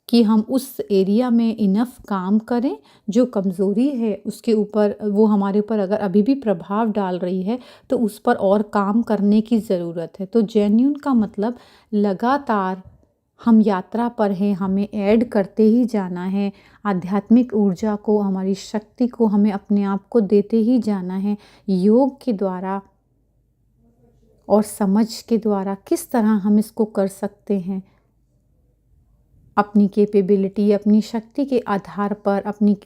कि हम उस एरिया में इनफ काम करें। जो कमज़ोरी है उसके ऊपर, वो हमारे ऊपर अगर अभी भी प्रभाव डाल रही है, तो उस पर और काम करने की ज़रूरत है। तो जेन्युइन का मतलब लगातार हम यात्रा पर हैं, हमें ऐड करते ही जाना है। आध्यात्मिक ऊर्जा को, हमारी शक्ति को हमें अपने आप को देते ही जाना है। योग के द्वारा और समझ के द्वारा किस तरह हम इसको कर सकते हैं, अपनी कैपेबिलिटी, अपनी शक्ति के आधार पर, अपनी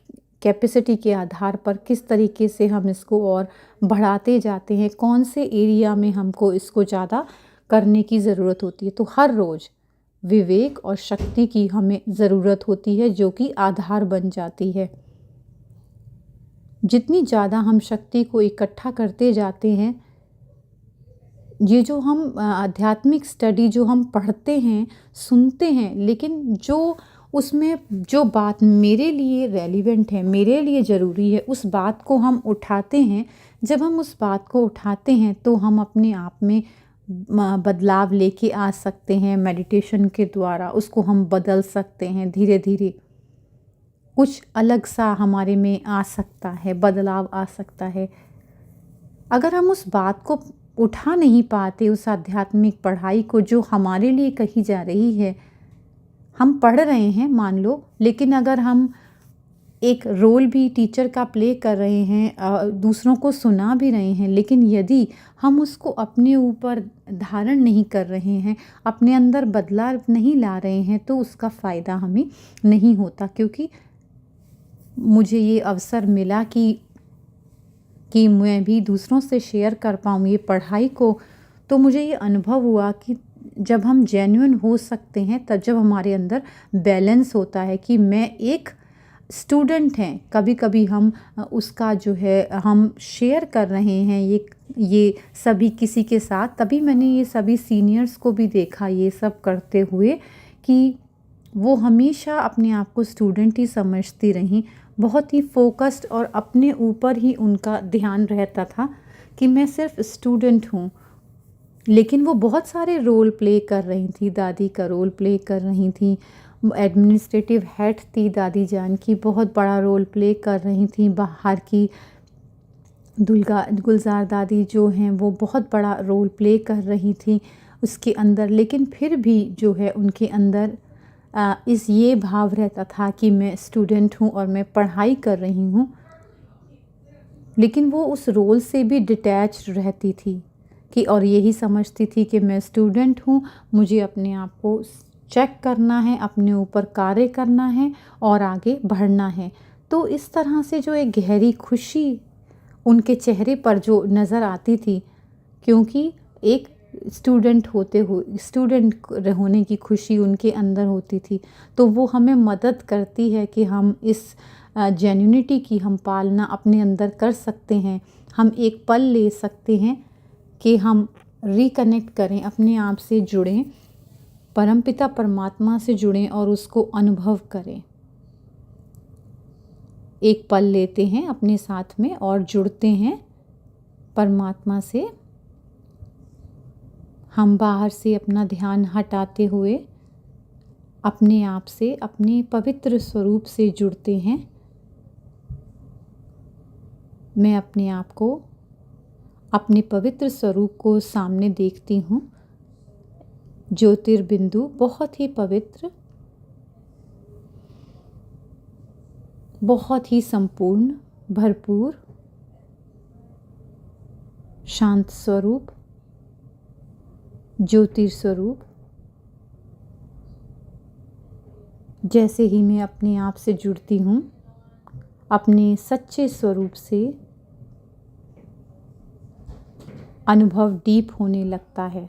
कैपेसिटी के आधार पर किस तरीके से हम इसको और बढ़ाते जाते हैं, कौन से एरिया में हमको इसको ज़्यादा करने की ज़रूरत होती है। तो हर रोज़ विवेक और शक्ति की हमें ज़रूरत होती है, जो कि आधार बन जाती है। जितनी ज़्यादा हम शक्ति को इकट्ठा करते जाते हैं, ये जो हम आध्यात्मिक स्टडी जो हम पढ़ते हैं, सुनते हैं, लेकिन जो उसमें जो बात मेरे लिए रेलिवेंट है, मेरे लिए ज़रूरी है, उस बात को हम उठाते हैं। जब हम उस बात को उठाते हैं तो हम अपने आप में बदलाव लेके आ सकते हैं। मेडिटेशन के द्वारा उसको हम बदल सकते हैं। धीरे धीरे कुछ अलग सा हमारे में आ सकता है, बदलाव आ सकता है। अगर हम उस बात को उठा नहीं पाते, उस आध्यात्मिक पढ़ाई को जो हमारे लिए कही जा रही है, हम पढ़ रहे हैं मान लो, लेकिन अगर हम एक रोल भी टीचर का प्ले कर रहे हैं, दूसरों को सुना भी रहे हैं, लेकिन यदि हम उसको अपने ऊपर धारण नहीं कर रहे हैं, अपने अंदर बदलाव नहीं ला रहे हैं, तो उसका फ़ायदा हमें नहीं होता। क्योंकि मुझे ये अवसर मिला कि मैं भी दूसरों से शेयर कर पाऊँ ये पढ़ाई को, तो मुझे ये अनुभव हुआ कि जब हम जेन्युइन हो सकते हैं, तब जब हमारे अंदर बैलेंस होता है कि मैं एक स्टूडेंट हैं, कभी कभी हम उसका जो है हम शेयर कर रहे हैं ये सभी किसी के साथ। तभी मैंने ये सभी सीनियर्स को भी देखा ये सब करते हुए, कि वो हमेशा अपने आप को स्टूडेंट ही समझती रहीं, बहुत ही फोकस्ड, और अपने ऊपर ही उनका ध्यान रहता था कि मैं सिर्फ स्टूडेंट हूँ। लेकिन वो बहुत सारे रोल प्ले कर रही थी, दादी का रोल प्ले कर रही थी, एडमिनिस्ट्रेटिव हेड थी दादी जान की, बहुत बड़ा रोल प्ले कर रही थी। बाहर की गुलजार दादी जो हैं वो बहुत बड़ा रोल प्ले कर रही थी। उसके अंदर, लेकिन फिर भी जो है उनके अंदर इस ये भाव रहता था कि मैं स्टूडेंट हूँ और मैं पढ़ाई कर रही हूँ, लेकिन वो उस रोल से भी डिटैच्ड रहती थी कि और यही समझती थी कि मैं स्टूडेंट हूँ, मुझे अपने आप को चेक करना है, अपने ऊपर कार्य करना है और आगे बढ़ना है। तो इस तरह से जो एक गहरी खुशी उनके चेहरे पर जो नज़र आती थी, क्योंकि एक स्टूडेंट होने की खुशी उनके अंदर होती थी, तो वो हमें मदद करती है कि हम इस जेन्युइनिटी की हम पालना अपने अंदर कर सकते हैं। हम एक पल ले सकते हैं कि हम रिकनेक्ट करें, अपने आप से जुड़ें, परमपिता परमात्मा से जुड़ें और उसको अनुभव करें। एक पल लेते हैं अपने साथ में और जुड़ते हैं परमात्मा से। हम बाहर से अपना ध्यान हटाते हुए अपने आप से, अपने पवित्र स्वरूप से जुड़ते हैं। मैं अपने आप को, अपने पवित्र स्वरूप को सामने देखती हूँ। ज्योतिर्बिंदु बहुत ही पवित्र, बहुत ही संपूर्ण, भरपूर, शांत स्वरूप, ज्योतिर्स्वरूप। जैसे ही मैं अपने आप से जुड़ती हूँ, अपने सच्चे स्वरूप से, अनुभव डीप होने लगता है।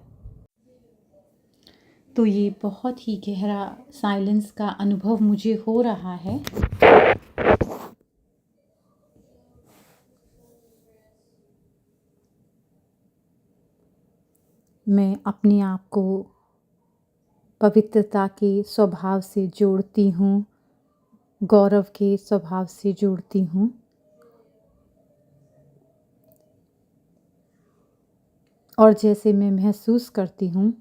तो ये बहुत ही गहरा साइलेंस का अनुभव मुझे हो रहा है। मैं अपने आप को पवित्रता के स्वभाव से जोड़ती हूँ, गौरव के स्वभाव से जोड़ती हूँ। और जैसे मैं महसूस करती हूँ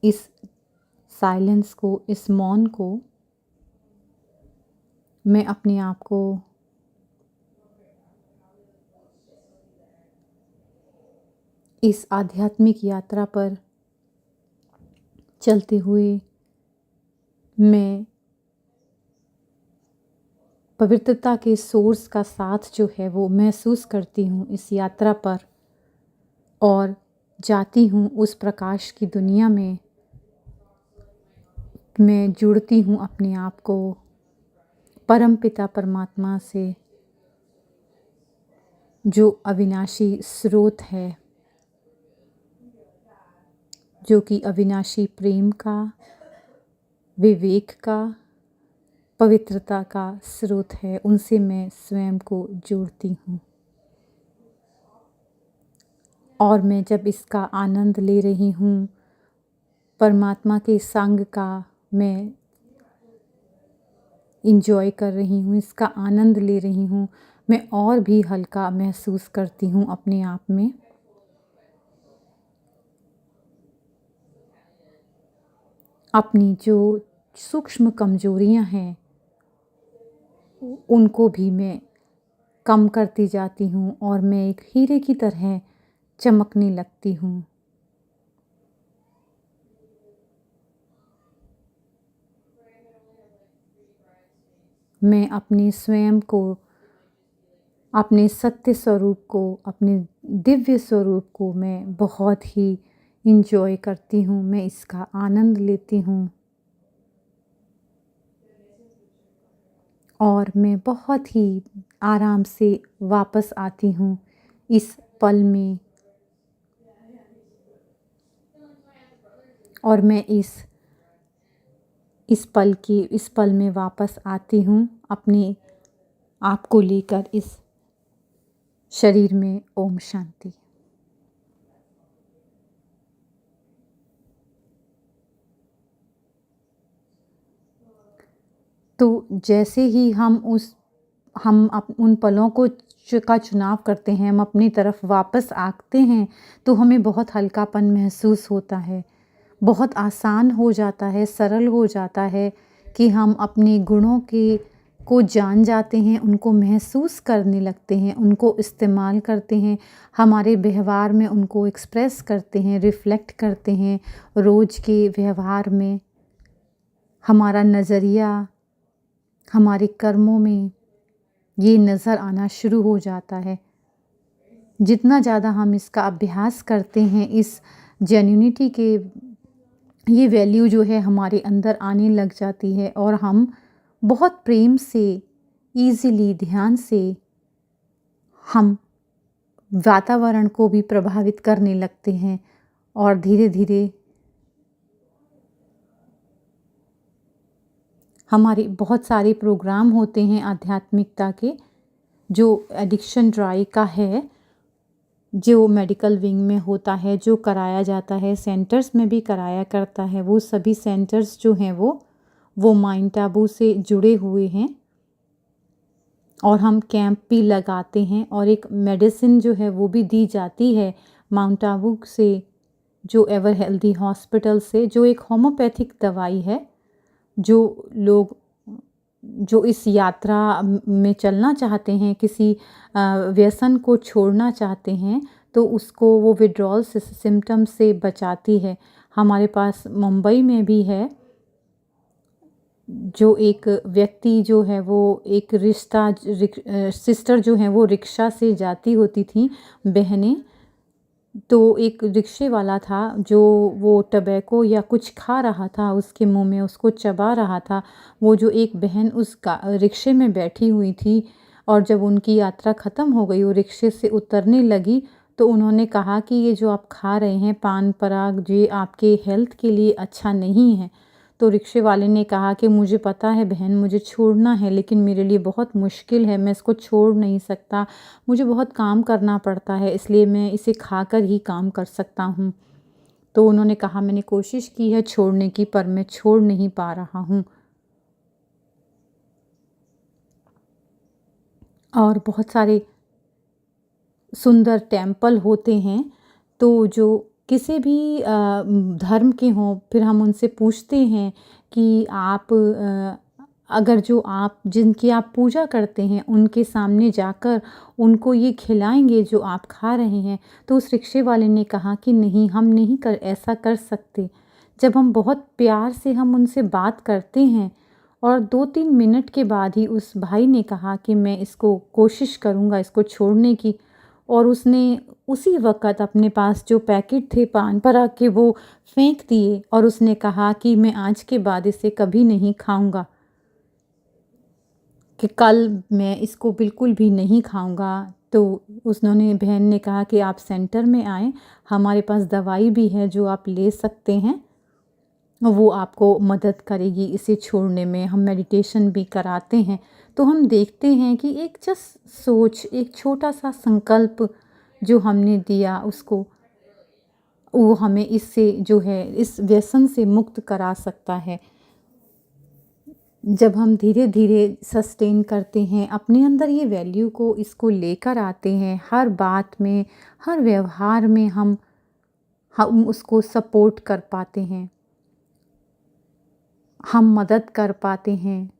इस साइलेंस को, इस मौन को, मैं अपने आप को इस आध्यात्मिक यात्रा पर चलते हुए मैं पवित्रता के सोर्स का साथ जो है वो महसूस करती हूँ इस यात्रा पर, और जाती हूँ उस प्रकाश की दुनिया में। मैं जुड़ती हूँ अपने आप को परमपिता परमात्मा से, जो अविनाशी स्रोत है, जो कि अविनाशी प्रेम का, विवेक का, पवित्रता का स्रोत है। उनसे मैं स्वयं को जोड़ती हूँ और मैं जब इसका आनंद ले रही हूँ, परमात्मा के संग का मैं इंजॉय कर रही हूँ, इसका आनंद ले रही हूँ, मैं और भी हल्का महसूस करती हूँ अपने आप में। अपनी जो सूक्ष्म कमजोरियाँ हैं उनको भी मैं कम करती जाती हूँ और मैं एक हीरे की तरह चमकने लगती हूँ। मैं अपने स्वयं को, अपने सत्य स्वरूप को, अपने दिव्य स्वरूप को मैं बहुत ही इंजॉय करती हूँ, मैं इसका आनंद लेती हूँ और मैं बहुत ही आराम से वापस आती हूँ इस पल में। और मैं इस पल में वापस आती हूँ अपने आप को लेकर इस शरीर में। ओम शांति। तो जैसे ही हम उन पलों का चुनाव करते हैं, हम अपनी तरफ वापस आते हैं, तो हमें बहुत हल्कापन महसूस होता है, बहुत आसान हो जाता है, सरल हो जाता है कि हम अपने गुणों के को जान जाते हैं, उनको महसूस करने लगते हैं, उनको इस्तेमाल करते हैं, हमारे व्यवहार में उनको एक्सप्रेस करते हैं, रिफ्लेक्ट करते हैं रोज़ के व्यवहार में, हमारा नज़रिया, हमारे कर्मों में ये नज़र आना शुरू हो जाता है। जितना ज़्यादा हम इसका अभ्यास करते हैं, इस जेन्युइनिटी के ये वैल्यू जो है हमारे अंदर आने लग जाती है और हम बहुत प्रेम से, ईज़िली, ध्यान से हम वातावरण को भी प्रभावित करने लगते हैं और धीरे धीरे हमारे बहुत सारे प्रोग्राम होते हैं आध्यात्मिकता के, जो एडिक्शन ड्राई का है, जो मेडिकल विंग में होता है, जो कराया जाता है, सेंटर्स में भी कराया करता है। वो सभी सेंटर्स जो हैं वो माइंड टाबू से जुड़े हुए हैं और हम कैंप भी लगाते हैं और एक मेडिसिन जो है वो भी दी जाती है माउंट आबू से, जो एवर हेल्दी हॉस्पिटल से, जो एक होम्योपैथिक दवाई है। जो लोग जो इस यात्रा में चलना चाहते हैं, किसी व्यसन को छोड़ना चाहते हैं, तो उसको वो विड्रॉल सिम्टम से बचाती है। हमारे पास मुंबई में भी है, जो एक व्यक्ति जो है वो एक सिस्टर जो हैं वो रिक्शा से जाती होती थी बहनें, तो एक रिक्शे वाला था जो वो टबैको या कुछ खा रहा था, उसके मुंह में उसको चबा रहा था। वो जो एक बहन उस रिक्शे में बैठी हुई थी और जब उनकी यात्रा ख़त्म हो गई, वो रिक्शे से उतरने लगी, तो उन्होंने कहा कि ये जो आप खा रहे हैं पान पराग, ये आपके हेल्थ के लिए अच्छा नहीं है। तो रिक्शे वाले ने कहा कि मुझे पता है बहन, मुझे छोड़ना है, लेकिन मेरे लिए बहुत मुश्किल है, मैं इसको छोड़ नहीं सकता, मुझे बहुत काम करना पड़ता है, इसलिए मैं इसे खाकर ही काम कर सकता हूँ। तो उन्होंने कहा मैंने कोशिश की है छोड़ने की, पर मैं छोड़ नहीं पा रहा हूँ। और बहुत सारे सुंदर टेम्पल होते हैं, तो जो किसी भी धर्म के हों, फिर हम उनसे पूछते हैं कि आप अगर जो आप जिनकी आप पूजा करते हैं उनके सामने जाकर उनको ये खिलाएंगे जो आप खा रहे हैं, तो उस रिक्शे वाले ने कहा कि नहीं, हम नहीं कर ऐसा कर सकते। जब हम बहुत प्यार से हम उनसे बात करते हैं, और 2-3 मिनट के बाद ही उस भाई ने कहा कि मैं इसको कोशिश करूँगा इसको छोड़ने की, और उसने उसी वक़्त अपने पास जो पैकेट थे पान पराग के वो फेंक दिए और उसने कहा कि मैं आज के बाद इसे कभी नहीं खाऊँगा, कि कल मैं इसको बिल्कुल भी नहीं खाऊँगा। तो उन्होंने बहन ने कहा कि आप सेंटर में आएँ, हमारे पास दवाई भी है जो आप ले सकते हैं, वो आपको मदद करेगी इसे छोड़ने में। हम मेडिटेशन भी कराते हैं। तो हम देखते हैं कि एक जस्ट सोच, एक छोटा-सा संकल्प जो हमने दिया उसको, वो हमें इससे जो है इस व्यसन से मुक्त करा सकता है। जब हम धीरे-धीरे सस्टेन करते हैं, अपने अंदर ये वैल्यू को इसको लेकर आते हैं, हर बात में, हर व्यवहार में हम उसको सपोर्ट कर पाते हैं, हम मदद कर पाते हैं।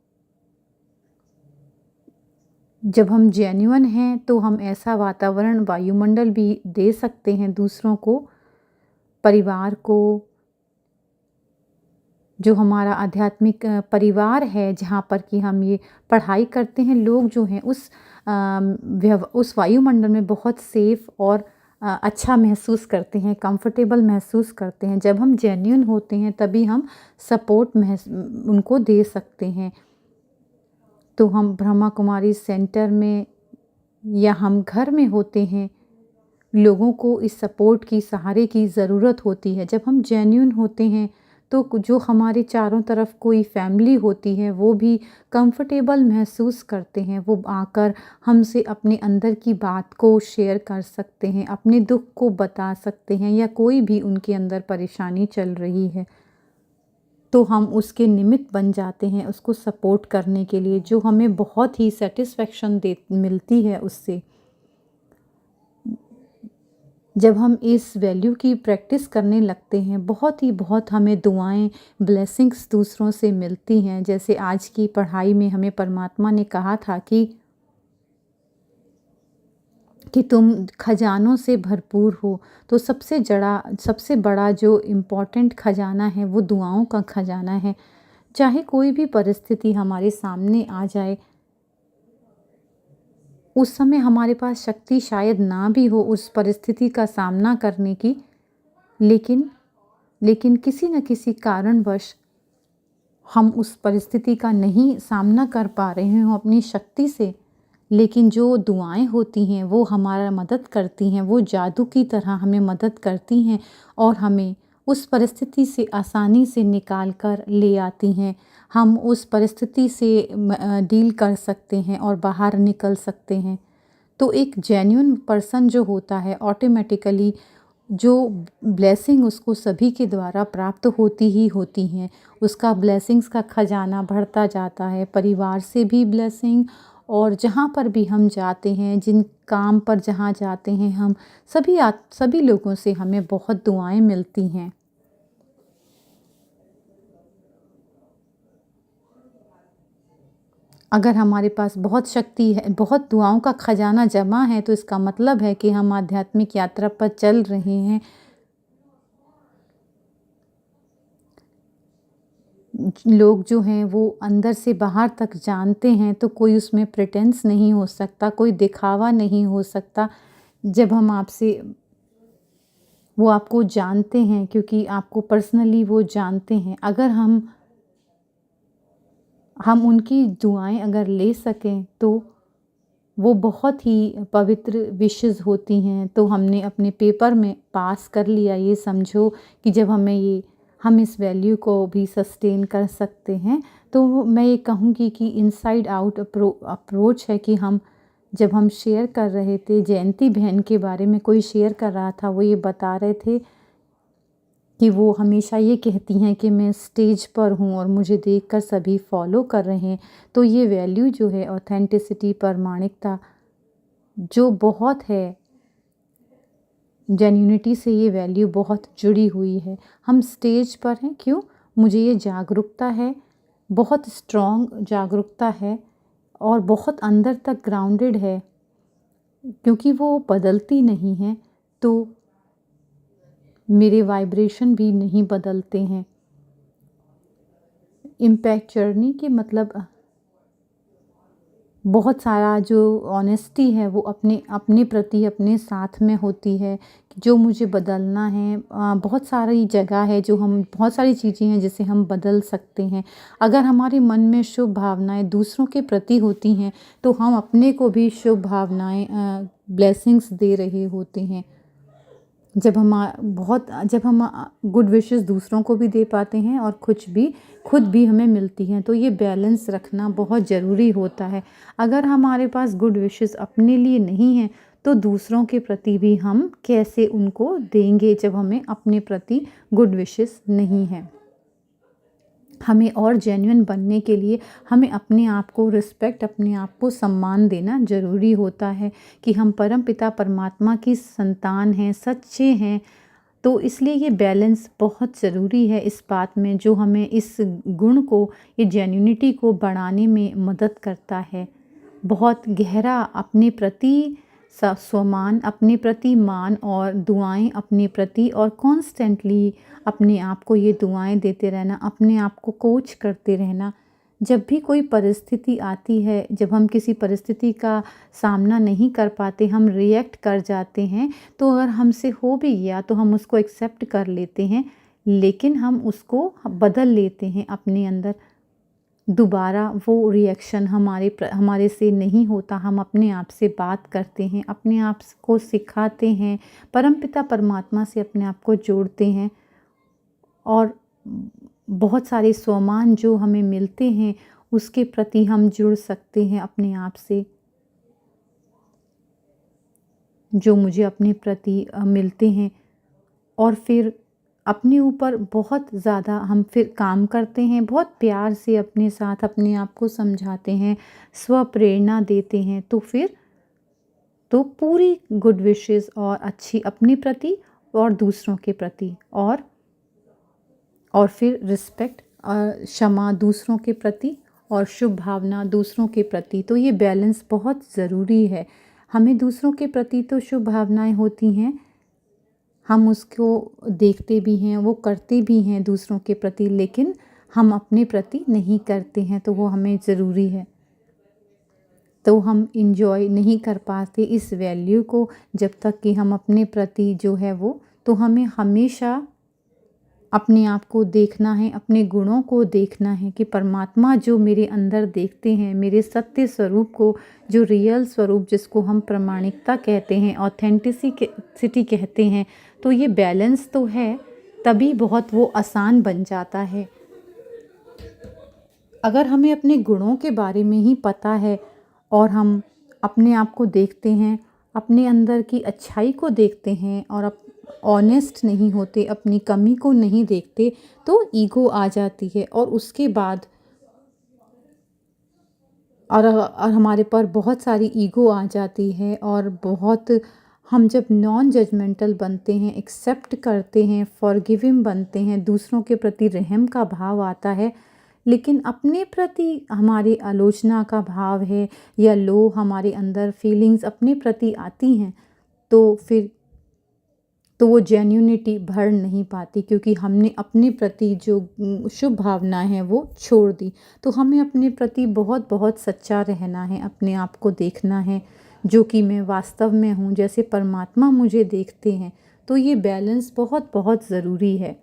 जब हम जेन्युइन हैं तो हम ऐसा वातावरण, वायुमंडल भी दे सकते हैं दूसरों को, परिवार को, जो हमारा आध्यात्मिक परिवार है जहाँ पर कि हम ये पढ़ाई करते हैं, लोग जो हैं उस वायुमंडल में बहुत सेफ़ और अच्छा महसूस करते हैं, कंफर्टेबल महसूस करते हैं। जब हम जेन्युइन होते हैं तभी हम सपोर्ट उनको दे सकते हैं। तो हम ब्रह्मा कुमारी सेंटर में या हम घर में होते हैं, लोगों को इस सपोर्ट की, सहारे की ज़रूरत होती है। जब हम जेन्युइन होते हैं तो जो हमारे चारों तरफ कोई फैमिली होती है वो भी कंफर्टेबल महसूस करते हैं, वो आकर हमसे अपने अंदर की बात को शेयर कर सकते हैं, अपने दुख को बता सकते हैं, या कोई भी उनके अंदर परेशानी चल रही है तो हम उसके निमित्त बन जाते हैं उसको सपोर्ट करने के लिए, जो हमें बहुत ही सेटिस्फेक्शन मिलती है उससे। जब हम इस वैल्यू की प्रैक्टिस करने लगते हैं, बहुत हमें दुआएं, ब्लेसिंग्स दूसरों से मिलती हैं। जैसे आज की पढ़ाई में हमें परमात्मा ने कहा था कि तुम खजानों से भरपूर हो। तो सबसे बड़ा जो इम्पोर्टेंट खजाना है वो दुआओं का खजाना है। चाहे कोई भी परिस्थिति हमारे सामने आ जाए, उस समय हमारे पास शक्ति शायद ना भी हो उस परिस्थिति का सामना करने की, लेकिन किसी न किसी कारणवश हम उस परिस्थिति का नहीं सामना कर पा रहे हों अपनी शक्ति से, लेकिन जो दुआएं होती हैं वो हमारा मदद करती हैं, वो जादू की तरह हमें मदद करती हैं और हमें उस परिस्थिति से आसानी से निकाल कर ले आती हैं। हम उस परिस्थिति से डील कर सकते हैं और बाहर निकल सकते हैं। तो एक जेन्युइन पर्सन जो होता है, ऑटोमेटिकली जो ब्लेसिंग उसको सभी के द्वारा प्राप्त होती ही होती हैं। उसका ब्लेसिंग्स का खजाना बढ़ता जाता है, परिवार से भी ब्लेसिंग, और जहाँ पर भी हम जाते हैं, जिन काम पर जहाँ जाते हैं हम, सभी लोगों से हमें बहुत दुआएं मिलती हैं। अगर हमारे पास बहुत शक्ति है, बहुत दुआओं का खजाना जमा है, तो इसका मतलब है कि हम आध्यात्मिक यात्रा पर चल रहे हैं। लोग जो हैं वो अंदर से बाहर तक जानते हैं, तो कोई उसमें प्रिटेंस नहीं हो सकता, कोई दिखावा नहीं हो सकता। जब हम आपसे वो आपको जानते हैं, क्योंकि आपको पर्सनली वो जानते हैं। अगर हम उनकी दुआएं अगर ले सकें तो वो बहुत ही पवित्र विशेज़ होती हैं। तो हमने अपने पेपर में पास कर लिया। ये समझो कि जब हम इस वैल्यू को भी सस्टेन कर सकते हैं, तो मैं ये कहूँगी कि इनसाइड आउट अप्रोच है कि जब हम शेयर कर रहे थे, जयंती बहन के बारे में कोई शेयर कर रहा था, वो ये बता रहे थे कि वो हमेशा ये कहती हैं कि मैं स्टेज पर हूँ और मुझे देखकर सभी फॉलो कर रहे हैं। तो ये वैल्यू जो है, ऑथेंटिसिटी, प्रामाणिकता, जो बहुत है, जेन्युइनिटी से ये वैल्यू बहुत जुड़ी हुई है। हम स्टेज पर हैं, क्यों? मुझे ये जागरूकता है, बहुत स्ट्रॉन्ग जागरूकता है और बहुत अंदर तक ग्राउंडेड है, क्योंकि वो बदलती नहीं है, तो मेरे वाइब्रेशन भी नहीं बदलते हैं। इम्पैक्ट जर्नी के मतलब बहुत सारा जो ऑनेस्टी है वो अपने प्रति अपने साथ में होती है कि जो मुझे बदलना है। बहुत सारी जगह है, बहुत सारी चीज़ें हैं जिसे हम बदल सकते हैं। अगर हमारे मन में शुभ भावनाएं दूसरों के प्रति होती हैं, तो हम अपने को भी शुभ भावनाएं, ब्लेसिंग्स दे रहे होते हैं। जब हम गुड विशेस दूसरों को भी दे पाते हैं और खुद भी हमें मिलती हैं, तो ये बैलेंस रखना बहुत ज़रूरी होता है। अगर हमारे पास गुड विशेस अपने लिए नहीं हैं, तो दूसरों के प्रति भी हम कैसे उनको देंगे जब हमें अपने प्रति गुड विशेस नहीं हैं। हमें और जेन्युइन बनने के लिए हमें अपने आप को रिस्पेक्ट, अपने आप को सम्मान देना ज़रूरी होता है कि हम परमपिता परमात्मा की संतान हैं, सच्चे हैं। तो इसलिए ये बैलेंस बहुत ज़रूरी है इस बात में, जो हमें इस गुण को, ये जेन्युइनिटी को बढ़ाने में मदद करता है। बहुत गहरा अपने प्रति स्वमान, अपने प्रति मान और दुआएं अपने प्रति, और कॉन्स्टेंटली अपने आप को ये दुआएं देते रहना, अपने आप को कोच करते रहना। जब भी कोई परिस्थिति आती है, जब हम किसी परिस्थिति का सामना नहीं कर पाते, हम रिएक्ट कर जाते हैं, तो अगर हमसे हो भी गया तो हम उसको एक्सेप्ट कर लेते हैं, लेकिन हम उसको बदल लेते हैं अपने अंदर। दोबारा वो रिएक्शन हमारे से नहीं होता। हम अपने आप से बात करते हैं, अपने आप को सिखाते हैं, परमपिता परमात्मा से अपने आप को जोड़ते हैं, और बहुत सारे स्वमान जो हमें मिलते हैं उसके प्रति हम जुड़ सकते हैं अपने आप से। जो मुझे अपने प्रति मिलते हैं, और फिर अपने ऊपर बहुत ज़्यादा हम फिर काम करते हैं, बहुत प्यार से अपने साथ अपने आप को समझाते हैं, स्व प्रेरणा देते हैं, तो फिर तो पूरी गुड विशेस और अच्छी अपने प्रति और दूसरों के प्रति, और फिर रिस्पेक्ट और क्षमा दूसरों के प्रति और शुभ भावना दूसरों के प्रति। तो ये बैलेंस बहुत ज़रूरी है। हमें दूसरों के प्रति तो शुभ भावनाएं होती हैं, हम उसको देखते भी हैं, वो करते भी हैं दूसरों के प्रति, लेकिन हम अपने प्रति नहीं करते हैं, तो वो हमें ज़रूरी है। तो हम इंजॉय नहीं कर पाते इस वैल्यू को जब तक कि हम अपने प्रति जो है वो, तो हमें हमेशा अपने आप को देखना है, अपने गुणों को देखना है कि परमात्मा जो मेरे अंदर देखते हैं, मेरे सत्य स्वरूप को, जो रियल स्वरूप जिसको हम प्रामाणिकता कहते हैं, ऑथेंटिसिटी कहते हैं, तो ये बैलेंस तो है, तभी बहुत वो आसान बन जाता है। अगर हमें अपने गुणों के बारे में ही पता है और हम अपने आप को देखते हैं, अपने अंदर की अच्छाई को देखते हैं और ऑनेस्ट नहीं होते, अपनी कमी को नहीं देखते, तो ईगो आ जाती है और उसके बाद और हमारे पर बहुत सारी ईगो आ जाती है और बहुत, हम जब नॉन जजमेंटल बनते हैं, एक्सेप्ट करते हैं, फॉरगिविंग बनते हैं, दूसरों के प्रति रहम का भाव आता है, लेकिन अपने प्रति हमारी आलोचना का भाव है या लो हमारे अंदर फीलिंग्स अपने प्रति आती हैं, तो वो जेन्युइनिटी भर नहीं पाती, क्योंकि हमने अपने प्रति जो शुभ भावनाएं हैं वो छोड़ दी। तो हमें अपने प्रति बहुत बहुत सच्चा रहना है, अपने आप को देखना है जो कि मैं वास्तव में हूँ, जैसे परमात्मा मुझे देखते हैं। तो ये बैलेंस बहुत बहुत ज़रूरी है।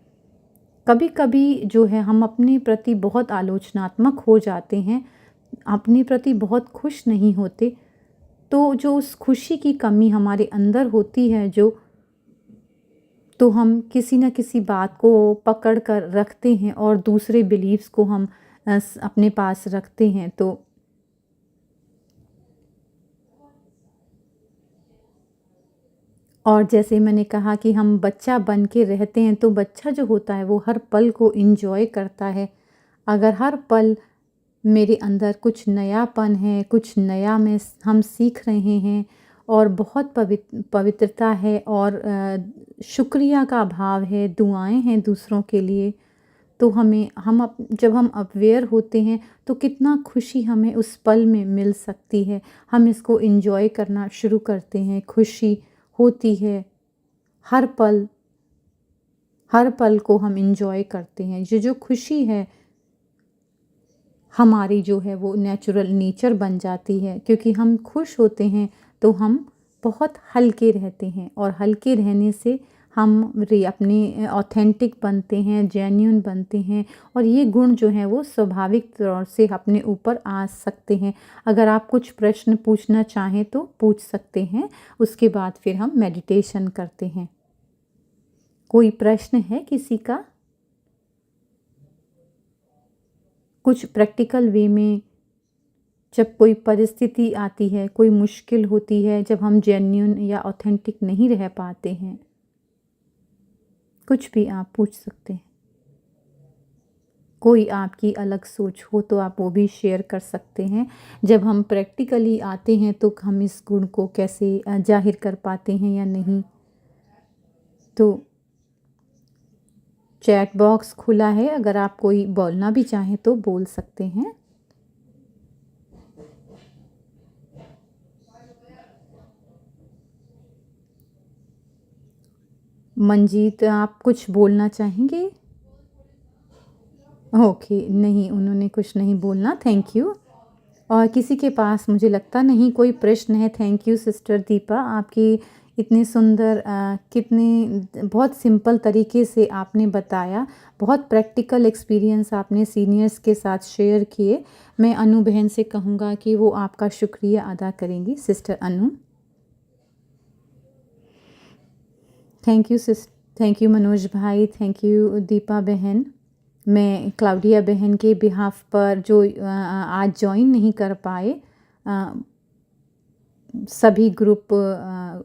कभी कभी जो है हम अपने प्रति बहुत आलोचनात्मक हो जाते हैं, अपने प्रति बहुत खुश नहीं होते, तो जो उस खुशी की कमी हमारे अंदर होती है, तो हम किसी न किसी बात को पकड़ कर रखते हैं और दूसरे बिलीव्स को हम अपने पास रखते हैं। और जैसे मैंने कहा कि हम बच्चा बन के रहते हैं, तो बच्चा जो होता है वो हर पल को एंजॉय करता है। अगर हर पल मेरे अंदर कुछ नयापन है, कुछ नया हम सीख रहे हैं और बहुत पवित्रता है और शुक्रिया का भाव है, दुआएं हैं दूसरों के लिए, तो जब हम अवेयर होते हैं तो कितना खुशी हमें उस पल में मिल सकती है। हम इसको एंजॉय करना शुरू करते हैं, खुशी होती है, हर पल को हम एंजॉय करते हैं। जो खुशी है हमारी जो है वो नेचुरल नेचर बन जाती है, क्योंकि हम खुश होते हैं तो हम बहुत हल्के रहते हैं, और हल्के रहने से हम अपने ऑथेंटिक बनते हैं, जेन्युइन बनते हैं, और ये गुण जो हैं वो स्वाभाविक तौर से अपने ऊपर आ सकते हैं। अगर आप कुछ प्रश्न पूछना चाहें तो पूछ सकते हैं, उसके बाद फिर हम मेडिटेशन करते हैं। कोई प्रश्न है किसी का? कुछ प्रैक्टिकल वे में जब कोई परिस्थिति आती है, कोई मुश्किल होती है, जब हम जेन्युइन या ऑथेंटिक नहीं रह पाते हैं, कुछ भी आप पूछ सकते हैं। कोई आपकी अलग सोच हो तो आप वो भी शेयर कर सकते हैं। जब हम प्रैक्टिकली आते हैं तो हम इस गुण को कैसे जाहिर कर पाते हैं या नहीं। तो चैट बॉक्स खुला है, अगर आप कोई बोलना भी चाहें तो बोल सकते हैं। मंजीत, आप कुछ बोलना चाहेंगे? ओके, नहीं, उन्होंने कुछ नहीं बोलना, थैंक यू। और किसी के पास मुझे लगता नहीं कोई प्रश्न है। थैंक यू सिस्टर दीपा, आपकी इतने सुंदर कितने बहुत सिंपल तरीके से आपने बताया, बहुत प्रैक्टिकल एक्सपीरियंस आपने सीनियर्स के साथ शेयर किए। मैं अनु बहन से कहूँगा कि वो आपका शुक्रिया अदा करेंगी। Sister Anu. Thank you Manoj भाई, थैंक यू दीपा बहन। मैं क्लाउडिया बहन के बिहाफ पर जो आज ज्वाइन नहीं कर पाए, सभी ग्रुप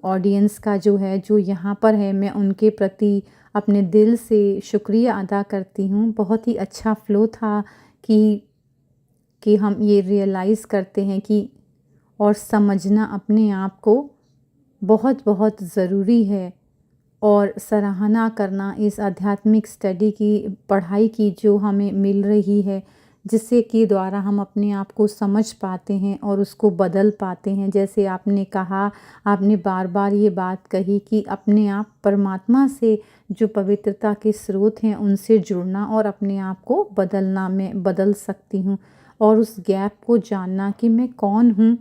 ऑडियंस का जो है, जो यहाँ पर है, मैं उनके प्रति अपने दिल से शुक्रिया अदा करती हूँ। बहुत ही अच्छा फ़्लो था कि हम ये रियलाइज़ करते हैं कि और समझना अपने आप को बहुत बहुत ज़रूरी है और सराहना करना इस आध्यात्मिक स्टडी की, पढ़ाई की जो हमें मिल रही है, जिससे कि द्वारा हम अपने आप को समझ पाते हैं और उसको बदल पाते हैं। जैसे आपने कहा, आपने बार बार ये बात कही कि अपने आप परमात्मा से, जो पवित्रता के स्रोत हैं, उनसे जुड़ना और अपने आप को बदलना, मैं बदल सकती हूँ। और उस गैप को जानना कि मैं कौन हूँ,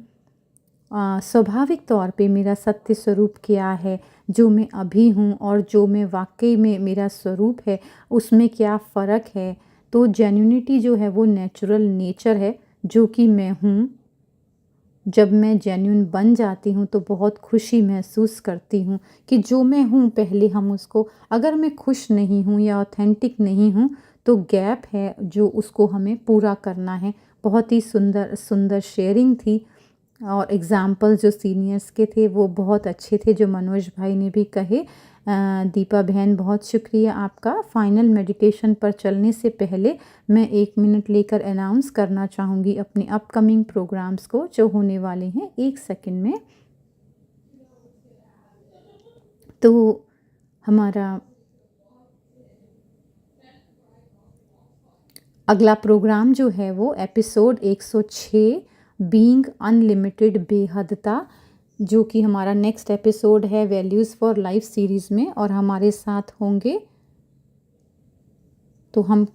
स्वाभाविक तौर पे मेरा सत्य स्वरूप क्या है, जो मैं अभी हूँ और जो मैं वाकई में मेरा स्वरूप है, उसमें क्या फ़र्क है। तो जेन्युइनिटी जो है वो नेचुरल नेचर है जो कि मैं हूँ। जब मैं जेन्युइन बन जाती हूँ तो बहुत खुशी महसूस करती हूँ कि जो मैं हूँ, पहले हम उसको, अगर मैं खुश नहीं हूँ या ऑथेंटिक नहीं हूँ तो गैप है जो उसको हमें पूरा करना है। बहुत ही सुंदर सुंदर शेयरिंग थी और एग्ज़ाम्पल जो सीनियर्स के थे वो बहुत अच्छे थे, जो मनोज भाई ने भी कहे। दीपा बहन, बहुत शुक्रिया आपका। फ़ाइनल मेडिटेशन पर चलने से पहले मैं 1 मिनट लेकर अनाउंस करना चाहूँगी अपने अपकमिंग प्रोग्राम्स को, जो होने वाले हैं 1 सेकंड में। तो हमारा अगला प्रोग्राम जो है वो एपिसोड 106, बीइंग अनलिमिटेड, बेहदता, जो कि हमारा नेक्स्ट एपिसोड है वैल्यूज़ फॉर लाइफ सीरीज़ में। और हमारे साथ होंगे, तो हम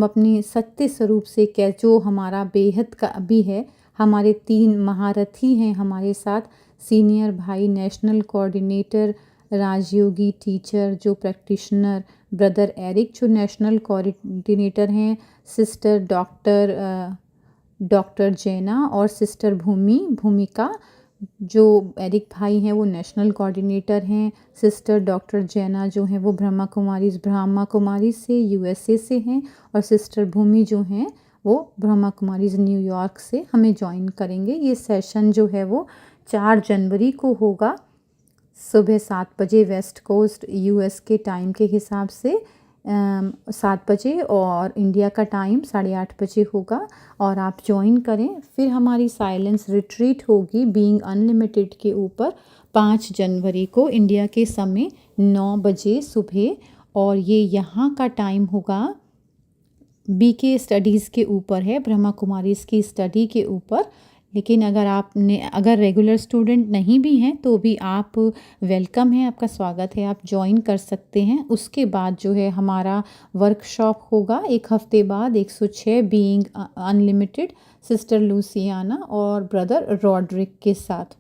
अपनी सत्य स्वरूप से, क्या जो हमारा बेहद का भी है, हमारे 3 महारथी हैं हमारे साथ। सीनियर भाई, नेशनल कोऑर्डिनेटर, राजयोगी टीचर जो प्रैक्टिशनर, ब्रदर एरिक जो नेशनल कोऑर्डिनेटर हैं, सिस्टर डॉक्टर जैना और सिस्टर भूमिका, जो एरिक भाई हैं वो नेशनल कोऑर्डिनेटर हैं। सिस्टर डॉक्टर जैना जो हैं वो ब्रह्मा कुमारी से, यूएसए से हैं। और सिस्टर भूमि जो हैं वो ब्रह्मा कुमारीज न्यूयॉर्क से हमें ज्वाइन करेंगे। ये सेशन जो है वो 4 जनवरी को होगा, सुबह 7 बजे वेस्ट कोस्ट यूएस के टाइम के हिसाब से, 7 बजे, और इंडिया का टाइम 8:30 बजे होगा। और आप ज्वाइन करें। फिर हमारी साइलेंस रिट्रीट होगी बीइंग अनलिमिटेड के ऊपर 5 जनवरी को इंडिया के समय 9 बजे सुबह। और ये यहाँ का टाइम होगा, बीके स्टडीज़ के ऊपर है, ब्रह्मा कुमारीज़ की स्टडी के ऊपर। लेकिन अगर रेगुलर स्टूडेंट नहीं भी हैं तो भी आप वेलकम है, आपका स्वागत है, आप ज्वाइन कर सकते हैं। उसके बाद जो है हमारा वर्कशॉप होगा 1 हफ्ते बाद, 106, बीइंग अनलिमिटेड, सिस्टर लूसियाना और ब्रदर रॉड्रिक के साथ,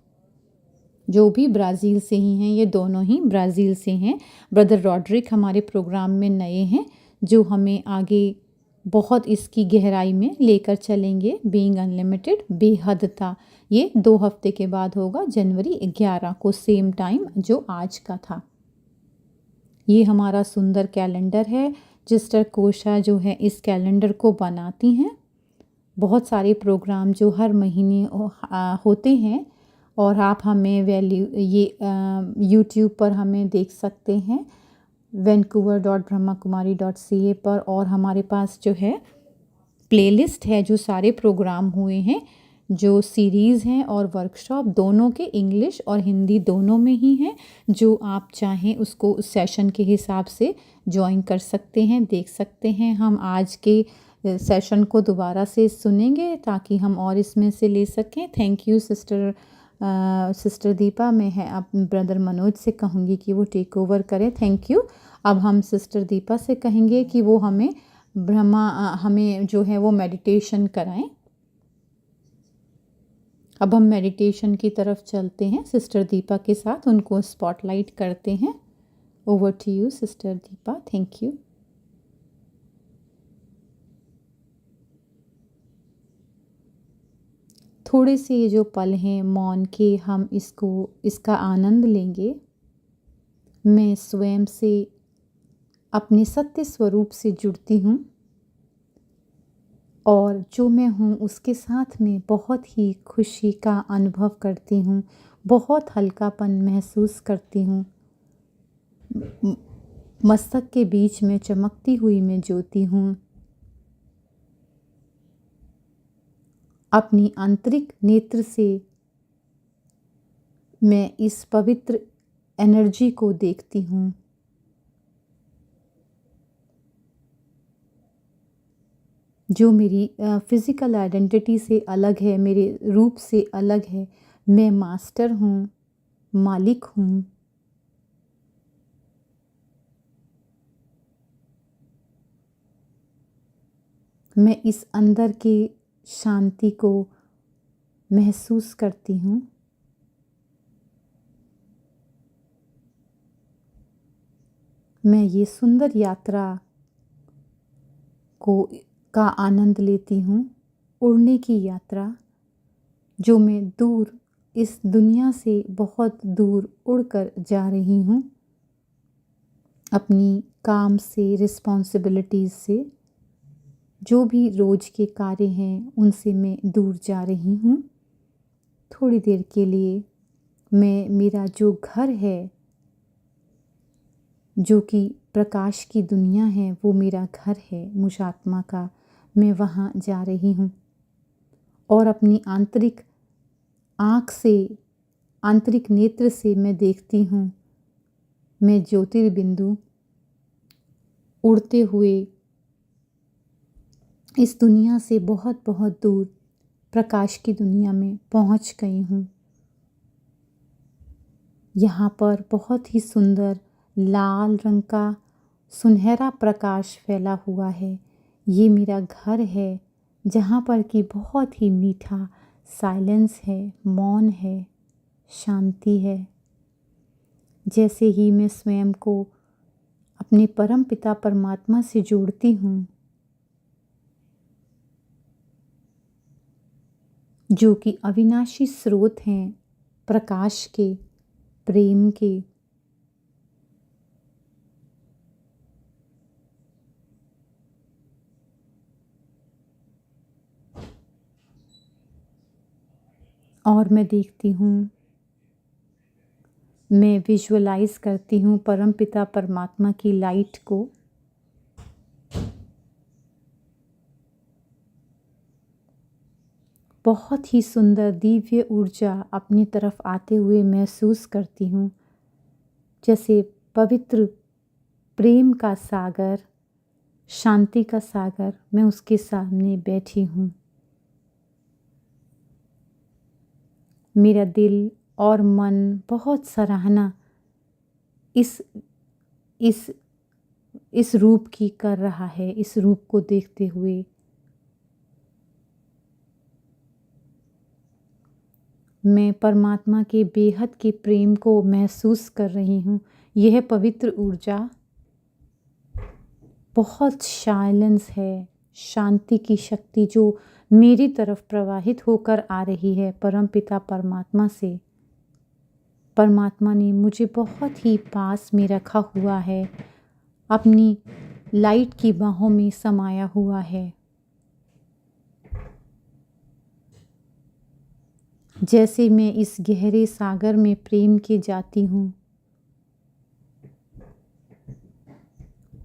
जो भी ब्राज़ील से ही हैं। ये दोनों ही ब्राज़ील से हैं। ब्रदर रॉड्रिक हमारे प्रोग्राम में नए हैं, जो हमें आगे बहुत इसकी गहराई में लेकर चलेंगे। बीइंग अनलिमिटेड, बेहदता, ये 2 हफ्ते के बाद होगा, जनवरी 11 को, सेम टाइम जो आज का था। ये हमारा सुंदर कैलेंडर है। सिस्टर कोशा जो है इस कैलेंडर को बनाती हैं। बहुत सारे प्रोग्राम जो हर महीने होते हैं, और आप हमें यूट्यूब पर हमें देख सकते हैं vancouver.brahmakumari.ca पर। और हमारे पास जो है प्लेलिस्ट है, जो सारे प्रोग्राम हुए हैं, जो सीरीज़ हैं और वर्कशॉप, दोनों के इंग्लिश और हिंदी दोनों में ही हैं। जो आप चाहें उसको उस सेशन के हिसाब से ज्वाइन कर सकते हैं, देख सकते हैं। हम आज के सेशन को दोबारा से सुनेंगे ताकि हम और इसमें से ले सकें। Thank you sister Deepa. मैं अब ब्रदर मनोज से कहूँगी कि वो टेक ओवर करें। Thank you. अब हम सिस्टर दीपा से कहेंगे कि वो हमें जो है वो मेडिटेशन कराएं। अब हम मेडिटेशन की तरफ चलते हैं सिस्टर दीपा के साथ, उनको स्पॉटलाइट करते हैं। Over to you sister Deepa. Thank you. थोड़े से ये जो पल हैं मौन के, हम इसका आनंद लेंगे। मैं स्वयं से, अपने सत्य स्वरूप से जुड़ती हूँ और जो मैं हूँ उसके साथ में बहुत ही खुशी का अनुभव करती हूँ, बहुत हल्कापन महसूस करती हूँ। मस्तक के बीच में चमकती हुई मैं ज्योति हूँ। अपनी आंतरिक नेत्र से मैं इस पवित्र एनर्जी को देखती हूँ। जो मेरी फिज़िकल आइडेंटिटी से अलग है, मेरे रूप से अलग है। मैं मास्टर हूँ, मालिक हूँ। मैं इस अंदर की शांति को महसूस करती हूँ। मैं ये सुंदर यात्रा का आनंद लेती हूँ, उड़ने की यात्रा, जो मैं दूर इस दुनिया से बहुत दूर उड़कर जा रही हूँ। अपनी काम से, रिस्पॉन्सिबिलिटीज़ से, जो भी रोज़ के कार्य हैं उनसे मैं दूर जा रही हूँ। थोड़ी देर के लिए मैं मेरा जो घर है, जो कि प्रकाश की दुनिया है, वो मेरा घर है मुझ आत्मा का। मैं वहाँ जा रही हूँ और अपनी आंतरिक आँख से, आंतरिक नेत्र से मैं देखती हूँ, मैं ज्योतिर्बिंदु उड़ते हुए इस दुनिया से बहुत बहुत दूर प्रकाश की दुनिया में पहुँच गई हूँ। यहाँ पर बहुत ही सुंदर लाल रंग का सुनहरा प्रकाश फैला हुआ है। ये मेरा घर है जहाँ पर कि बहुत ही मीठा साइलेंस है, मौन है, शांति है। जैसे ही मैं स्वयं को अपने परम पिता परमात्मा से जोड़ती हूँ, जो कि अविनाशी स्रोत हैं प्रकाश के, प्रेम के, और मैं देखती हूँ, मैं विजुअलाइज़ करती हूँ परम पिता परमात्मा की लाइट को। बहुत ही सुंदर दिव्य ऊर्जा अपनी तरफ आते हुए महसूस करती हूँ। जैसे पवित्र प्रेम का सागर, शांति का सागर, मैं उसके सामने बैठी हूँ। मेरा दिल और मन बहुत सराहना इस इस इस रूप की कर रहा है। इस रूप को देखते हुए मैं परमात्मा के बेहद के प्रेम को महसूस कर रही हूँ। यह पवित्र ऊर्जा बहुत साइलेंस है, शांति की शक्ति जो मेरी तरफ प्रवाहित होकर आ रही है परम पिता परमात्मा से। परमात्मा ने मुझे बहुत ही पास में रखा हुआ है, अपनी लाइट की बाहों में समाया हुआ है। जैसे मैं इस गहरे सागर में प्रेम के जाती हूँ,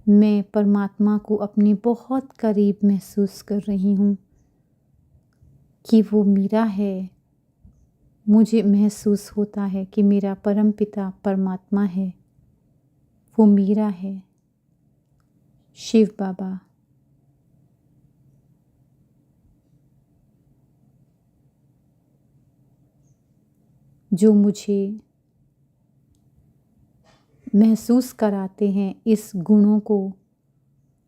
मैं परमात्मा को अपने बहुत करीब महसूस कर रही हूँ कि वो मेरा है। मुझे महसूस होता है कि मेरा परम पिता परमात्मा है, वो मेरा है। शिव बाबा, जो मुझे महसूस कराते हैं इस गुणों को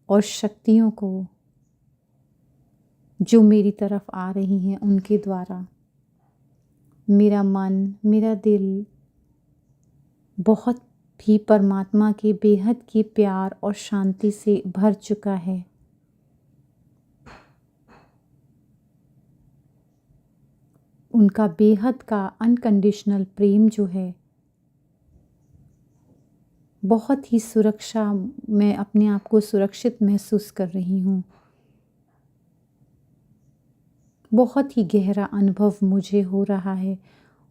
और शक्तियों को जो मेरी तरफ आ रही हैं उनके द्वारा। मेरा मन, मेरा दिल बहुत भी परमात्मा के बेहद के प्यार और शांति से भर चुका है। उनका बेहद का अनकंडीशनल प्रेम जो है, बहुत ही सुरक्षा, मैं अपने आप को सुरक्षित महसूस कर रही हूँ। बहुत ही गहरा अनुभव मुझे हो रहा है,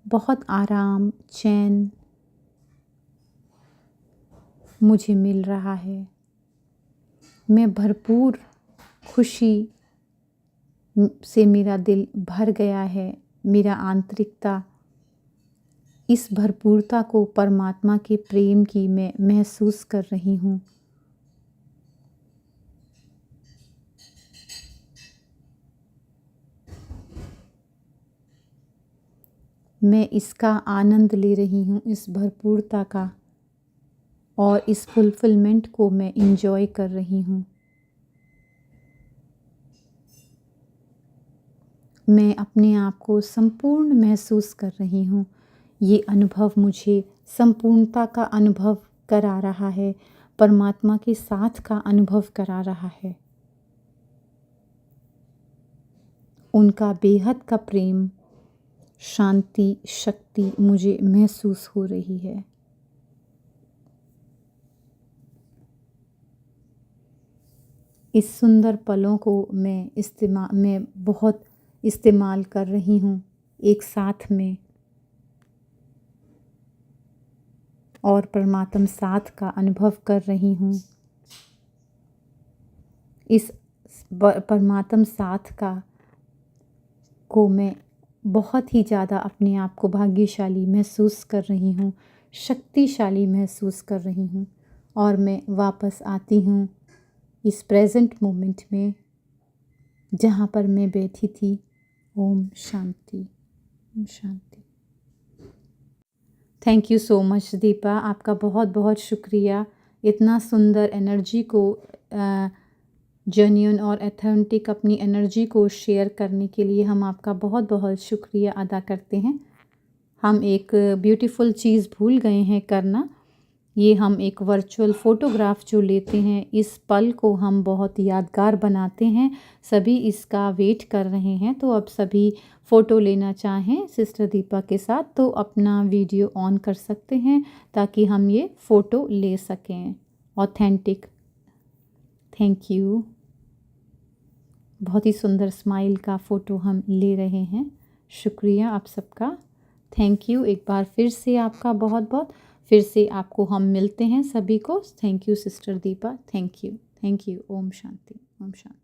बहुत आराम, चैन मुझे मिल रहा है। मैं भरपूर खुशी से मेरा दिल भर गया है। मेरा आंतरिकता इस भरपूरता को, परमात्मा के प्रेम की मैं महसूस कर रही हूँ। मैं इसका आनंद ले रही हूँ, इस भरपूरता का, और इस फुलफिलमेंट को मैं इंजॉय कर रही हूँ। मैं अपने आप को संपूर्ण महसूस कर रही हूँ। ये अनुभव मुझे संपूर्णता का अनुभव करा रहा है, परमात्मा के साथ का अनुभव करा रहा है। उनका बेहद का प्रेम, शांति, शक्ति मुझे महसूस हो रही है। इस सुंदर पलों को मैं बहुत इस्तेमाल कर रही हूँ एक साथ में, और परमात्मा साथ का अनुभव कर रही हूँ। इस परमात्मा साथ को मैं बहुत ही ज़्यादा अपने आप को भाग्यशाली महसूस कर रही हूँ, शक्तिशाली महसूस कर रही हूँ। और मैं वापस आती हूँ इस प्रेजेंट मोमेंट में जहाँ पर मैं बैठी थी। ओम शांति, ओम शांति। Thank you so much Deepa, आपका बहुत बहुत शुक्रिया। इतना सुंदर एनर्जी को, जेन्युइन और ऑथेंटिक अपनी एनर्जी को शेयर करने के लिए हम आपका बहुत बहुत शुक्रिया अदा करते हैं। हम एक ब्यूटीफुल चीज़ भूल गए हैं करना। ये हम एक वर्चुअल फ़ोटोग्राफ जो लेते हैं, इस पल को हम बहुत यादगार बनाते हैं। सभी इसका वेट कर रहे हैं, तो अब सभी फ़ोटो लेना चाहें सिस्टर दीपा के साथ तो अपना वीडियो ऑन कर सकते हैं ताकि हम ये फ़ोटो ले सकें ऑथेंटिक। Thank you. बहुत ही सुंदर स्माइल का फ़ोटो हम ले रहे हैं। शुक्रिया आप सबका, थैंक यू एक बार फिर से आपका बहुत बहुत। फिर से आपको हम मिलते हैं सभी को। Thank you sister Deepa, thank you, thank you. Om Shanti, Om Shanti.